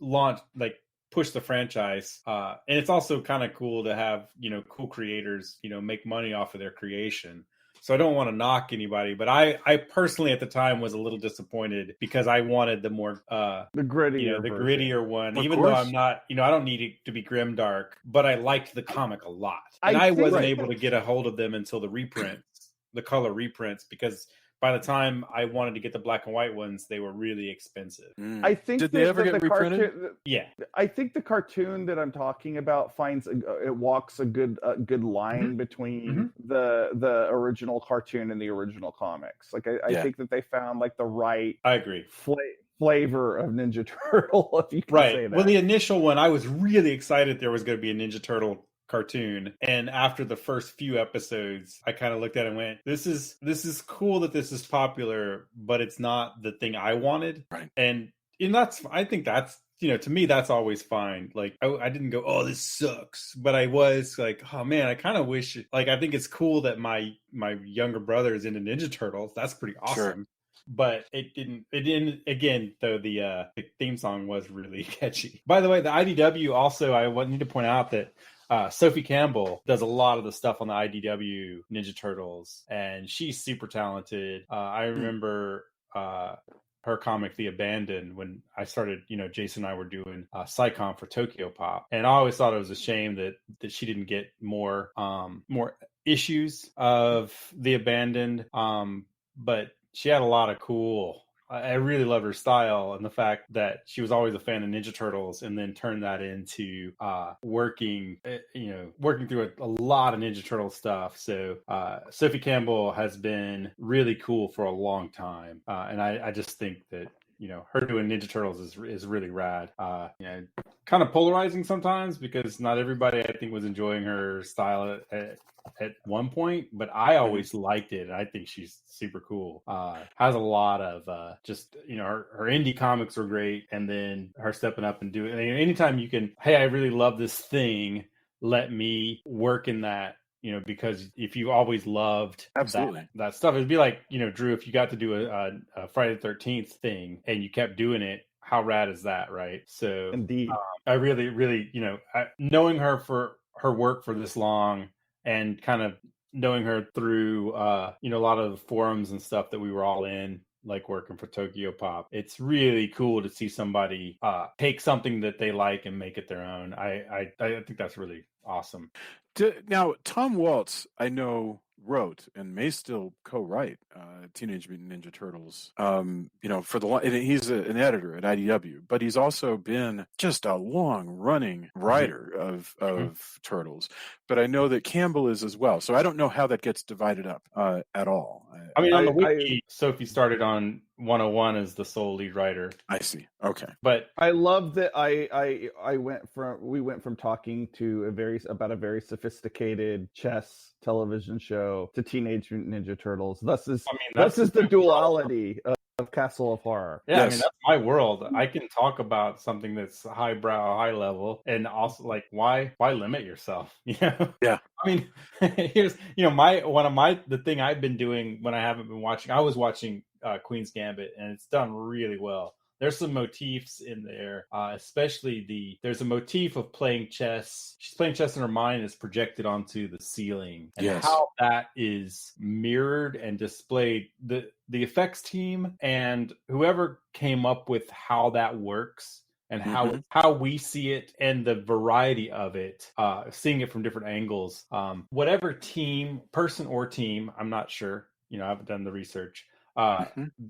push the franchise. And it's also kind of cool to have, cool creators, make money off of their creation. So I don't want to knock anybody, but I personally at the time was a little disappointed because I wanted the more the grittier one. Even though I'm not, I don't need it to be grimdark, but I liked the comic a lot, and I wasn't able to get a hold of them until the reprints, the color reprints, because by the time I wanted to get the black and white ones, they were really expensive. I think did they ever get reprinted? Yeah, I think the cartoon that I'm talking about walks a good line between the original cartoon and the original comics. Like I think that they found the right. I agree. Flavor of Ninja Turtle, if you can say that. Well, the initial one, I was really excited there was going to be a Ninja Turtle cartoon, and after the first few episodes I kind of looked at it and went, this is cool that this is popular, but it's not the thing I wanted. Right. And I think that's to me that's always fine. I didn't go, oh, this sucks, but I was like, oh man, I kind of wish I think it's cool that my younger brother is into Ninja Turtles. That's pretty awesome. Sure. But it didn't again, though. The theme song was really catchy. By the way, the IDW also, I need to point out that Sophie Campbell does a lot of the stuff on the IDW Ninja Turtles, and she's super talented. I remember her comic, The Abandoned, when I started, Jason and I were doing SciCon for Tokyo Pop, and I always thought it was a shame that she didn't get more issues of The Abandoned, but she had a lot of cool. I really love her style, and the fact that she was always a fan of Ninja Turtles, and then turned that into working through a lot of Ninja Turtle stuff. So Sophie Campbell has been really cool for a long time, and I just think that her doing Ninja Turtles is really rad. Kind of polarizing sometimes because not everybody I think was enjoying her style at one point, but I always liked it, and I think she's super cool. Has a lot of just her indie comics are great, and then her stepping up and doing anytime you can, hey, I really love this thing, let me work in that, because if you always loved that stuff, it'd be like, Drew, if you got to do a Friday the 13th thing and you kept doing it, how rad is that, right? So indeed, I really, really, knowing her for her work for this long, and kind of knowing her through, a lot of the forums and stuff that we were all in, like working for Tokyo Pop. It's really cool to see somebody take something that they like and make it their own. I think that's really awesome. Now, Tom Waltz, I know, wrote and may still co-write Teenage Mutant Ninja Turtles. He's an editor at IDW, but he's also been just a long-running writer of Turtles. But I know that Campbell is as well, so I don't know how that gets divided up at all. On the wiki, Sophie started on 101 as the sole lead writer. I see. Okay, but I love that we went from talking to about a very sophisticated chess television show to Teenage Mutant Ninja Turtles. This is the duality of Castle of Horror. Yeah, yes. That's my world. I can talk about something that's highbrow, high level, and also why limit yourself? Yeah. Here's the thing I've been doing when I haven't been watching. I was watching Queen's Gambit, and it's done really well. there's some motifs in there, especially there's a motif of playing chess. She's playing chess in her mind, is projected onto the ceiling, and how that is mirrored and displayed. The effects team and whoever came up with how that works and how we see it and the variety of it, seeing it from different angles. Whatever person or team, I'm not sure. I haven't done the research.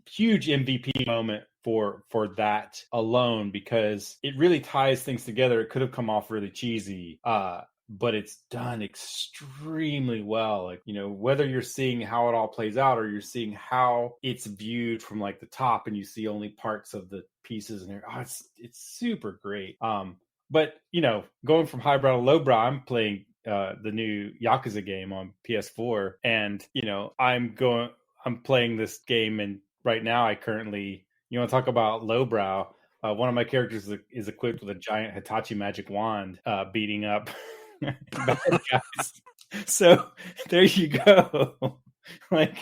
Huge MVP moment for that alone, because it really ties things together. It could have come off really cheesy, but it's done extremely well. Like, whether you're seeing how it all plays out or you're seeing how it's viewed from like the top and you see only parts of the pieces in there. It's super great. But going from highbrow to lowbrow, I'm playing the new Yakuza game on PS4, and I'm playing this game, and right now I currently, you want to talk about lowbrow, one of my characters is equipped with a giant Hitachi magic wand, beating up bad guys. So there you go. But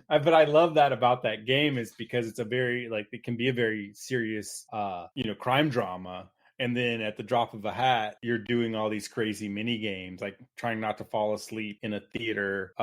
I love that about that game, is because it's it can be a very serious, crime drama. And then at the drop of a hat, you're doing all these crazy mini games, like trying not to fall asleep in a theater,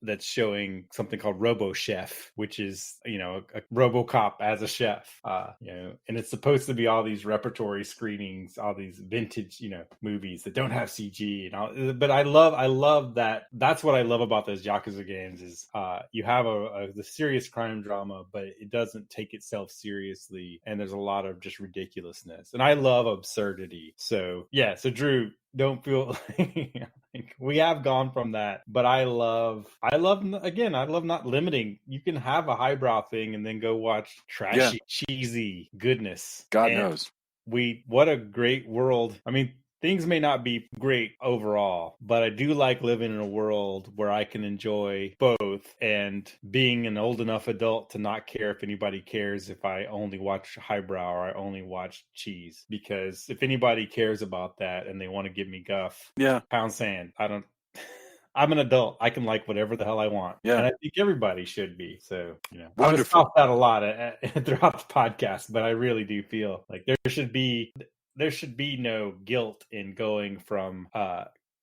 that's showing something called Robo Chef, which is, a RoboCop as a chef, and it's supposed to be all these repertory screenings, all these vintage, movies that don't have CG and all. But I love that. That's what I love about those Yakuza games is, you have the serious crime drama, but it doesn't take itself seriously. And there's a lot of just ridiculousness. And I love absurdity. So Drew, don't feel like we have gone from that, but I love not limiting. You can have a highbrow thing and then go watch trashy, cheesy goodness. God knows. What a great world. I mean, things may not be great overall, but I do like living in a world where I can enjoy both, and being an old enough adult to not care if anybody cares if I only watch highbrow or I only watch cheese. Because if anybody cares about that and they want to give me guff, pound sand. I'm an adult. I can like whatever the hell I want. Yeah. And I think everybody should be. So, I was talking that a lot throughout the podcast, but I really do feel like there should be no guilt in going from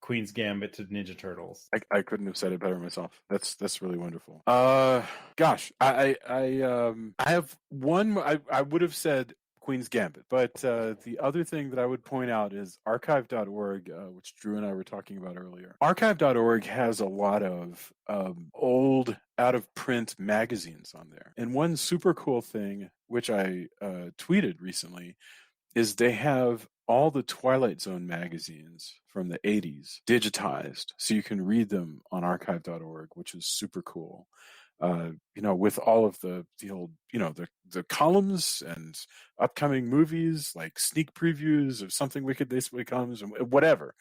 Queen's Gambit to Ninja Turtles. I couldn't have said it better myself. That's really wonderful. Gosh, I have one. I would have said Queen's Gambit, but the other thing that I would point out is archive.org, which Drew and I were talking about earlier. Archive.org has a lot of old out-of-print magazines on there, and one super cool thing, which I tweeted recently, is they have all the Twilight Zone magazines from the 80s digitized, so you can read them on archive.org, which is super cool. With all of the old, the columns and upcoming movies, like sneak previews of Something Wicked This Way Comes and whatever.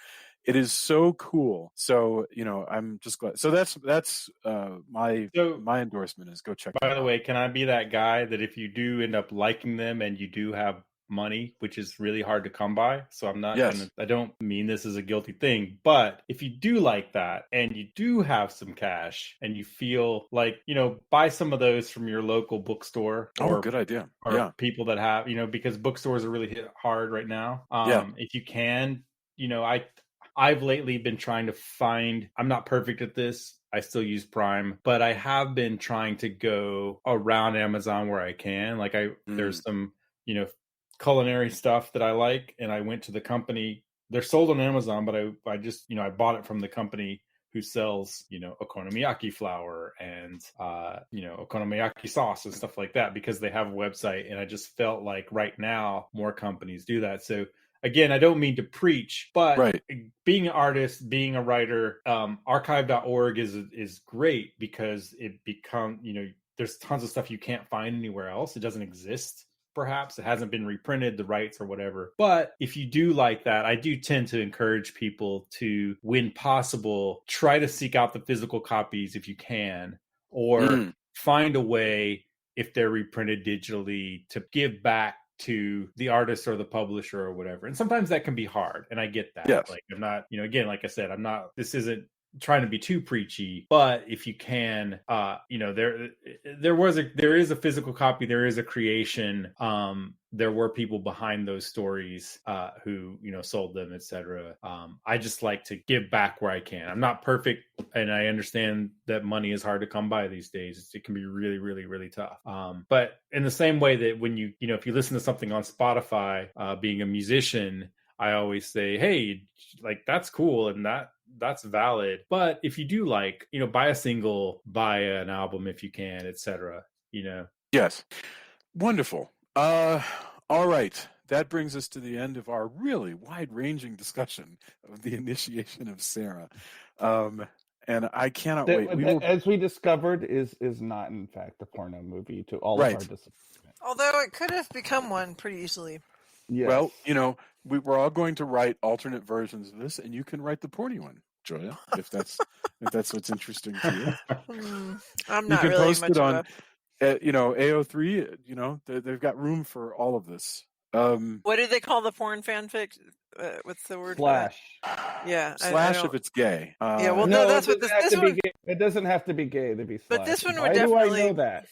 It is so cool. So, I'm just glad. So that's my endorsement is go check. By the way, can I be that guy that if you do end up liking them and you do have money, which is really hard to come by, so I'm not I don't mean this as a guilty thing, but if you do like that and you do have some cash and you feel like, buy some of those from your local bookstore. Good idea. Or people that have, because bookstores are really hit hard right now. If you can, I've lately been trying to find, I'm not perfect at this, I still use Prime, but I have been trying to go around Amazon where I can. Like there's some, culinary stuff that I like, and I went to the company. They're sold on Amazon, but I just, I bought it from the company who sells, okonomiyaki flour and, okonomiyaki sauce and stuff like that, because they have a website. And I just felt like right now more companies do that. So again, I don't mean to preach, but being an artist, being a writer, archive.org is great, because it there's tons of stuff you can't find anywhere else. It doesn't exist. Perhaps it hasn't been reprinted, the rights or whatever. But if you do like that, I do tend to encourage people to, when possible, try to seek out the physical copies if you can, or find a way, if they're reprinted digitally, to give back to the artist or the publisher or whatever. And sometimes that can be hard, and I get that. Yes. Like I'm not, again, like I said, this isn't trying to be too preachy, but if you can, there is a physical copy, there is a creation. There were people behind those stories who sold them, etc. I just like to give back where I can. I'm not perfect, and I understand that money is hard to come by these days. It can be really, really, really tough. But in the same way that when if you listen to something on Spotify, being a musician, I always say, hey, like that's cool and that's valid. But if you do buy a single, buy an album if you can, etc. Yes. Wonderful. All right. That brings us to the end of our really wide-ranging discussion of the initiation of Sarah. And I cannot wait. As we discovered, is not in fact a porno movie to all of our disappointment. Although it could have become one pretty easily. Yes. Well, we're all going to write alternate versions of this, and you can write the porny one, Julia, if that's what's interesting to you. I'm not you can really post much it of on, AO3. They've got room for all of this. What do they call the porn fanfic? What's the word? Slash. Yeah. Slash if it's gay. Yeah. Well, no, that's what this one. It doesn't have to be gay to be slash. But this one would Why definitely. do I know that?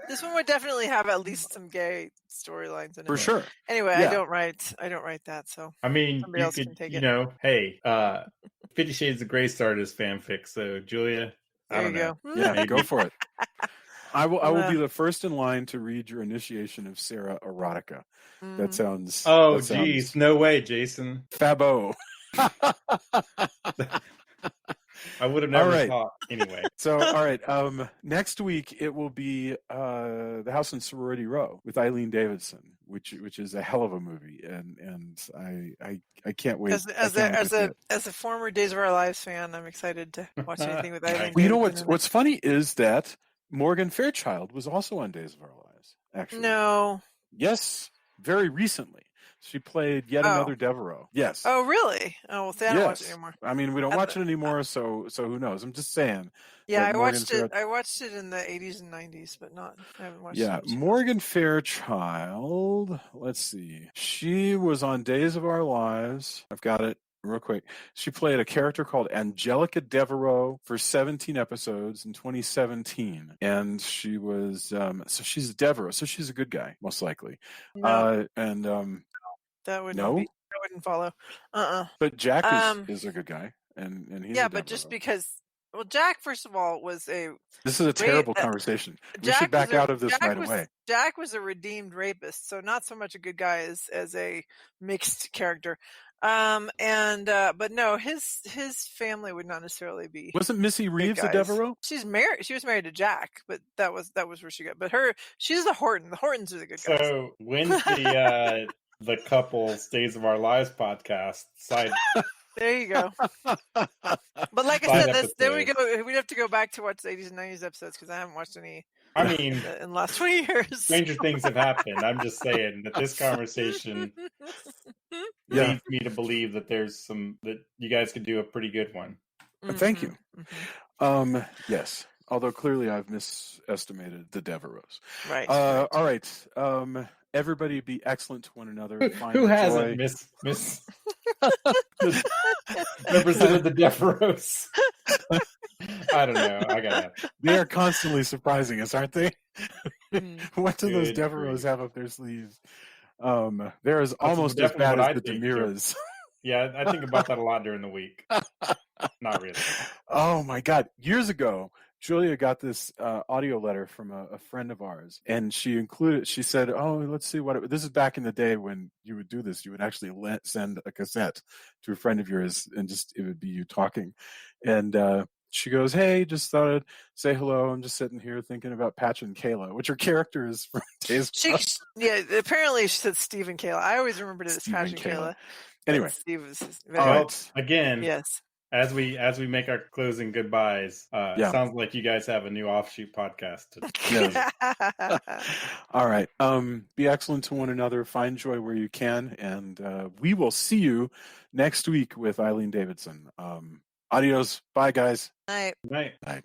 This one would definitely have at least some gay storylines in it. For sure. Anyway, Yeah. I don't write that, so I mean, somebody else can take it. Hey, 50 Shades of Grey started as fanfic, so Julia, I don't know. Go. Yeah, go for it. I will be the first in line to read your initiation of Sarah erotica. That sounds. Oh, geez, no way, Jason. Fabo. I would have never thought. Anyway. So, all right. Next week it will be The House in Sorority Row with Eileen Davidson, which is a hell of a movie, and I can't wait. As a former Days of Our Lives fan, I'm excited to watch anything with Eileen. Well, you know what's funny is that Morgan Fairchild was also on Days of Our Lives. Actually, no. Yes, very recently. She played yet another Devereaux. Yes. Oh, really? Oh, well, I don't watch it anymore. I mean, we don't watch it anymore, so who knows? I'm just saying. Yeah, I watched it in the 80s and 90s, but I haven't watched it. Yeah, Morgan Fairchild. Let's see. She was on Days of Our Lives. I've got it real quick. She played a character called Angelica Devereaux for 17 episodes in 2017, and she was so she's a Devereaux, so she's a good guy, most likely. No. That wouldn't follow. But Jack is a good guy, and he's but just because. Well, Jack, first of all, was a. This is a terrible conversation. We should back out of this right away. Jack was a redeemed rapist, so not so much a good guy as a mixed character. But no, his family would not necessarily be. Wasn't Missy Reeves a Devereaux? She's married. She was married to Jack, but that was where she got. But she's the Horton. The Hortons are the good guys. So when's the couple Days of Our Lives podcast side? There you go. But like I said, there we go. We'd have to go back to watch the 80s and 90s episodes because I haven't watched any. I mean, in the last 20 years, stranger things have happened. I'm just saying that this conversation leads me to believe that that you guys could do a pretty good one. Thank you. Yes. Although clearly I've misestimated the Devereaux. Right. All right. Everybody be excellent to one another. Who hasn't represented the Devereaux? I don't know. They are constantly surprising us, aren't they? What do those Devereaux have up their sleeves? They're almost as bad as the Demiras. Yeah, I think about that a lot during the week. Not really. Oh my God. Years ago, Julia got this audio letter from a friend of ours, and she said, oh, let's see this is back in the day when you would do this. You would actually send a cassette to a friend of yours, and it would be you talking. And she goes, hey, just thought I'd say hello. I'm just sitting here thinking about Patch and Kayla, which are characters from Days. Yeah, apparently she said Steve and Kayla. I always remembered it as Patch and Kayla. Anyway. Steve was again. Yes. As we make our closing goodbyes, sounds like you guys have a new offshoot podcast. All right. Be excellent to one another. Find joy where you can. And we will see you next week with Eileen Davidson. Adios. Bye, guys. Night. Night. Night.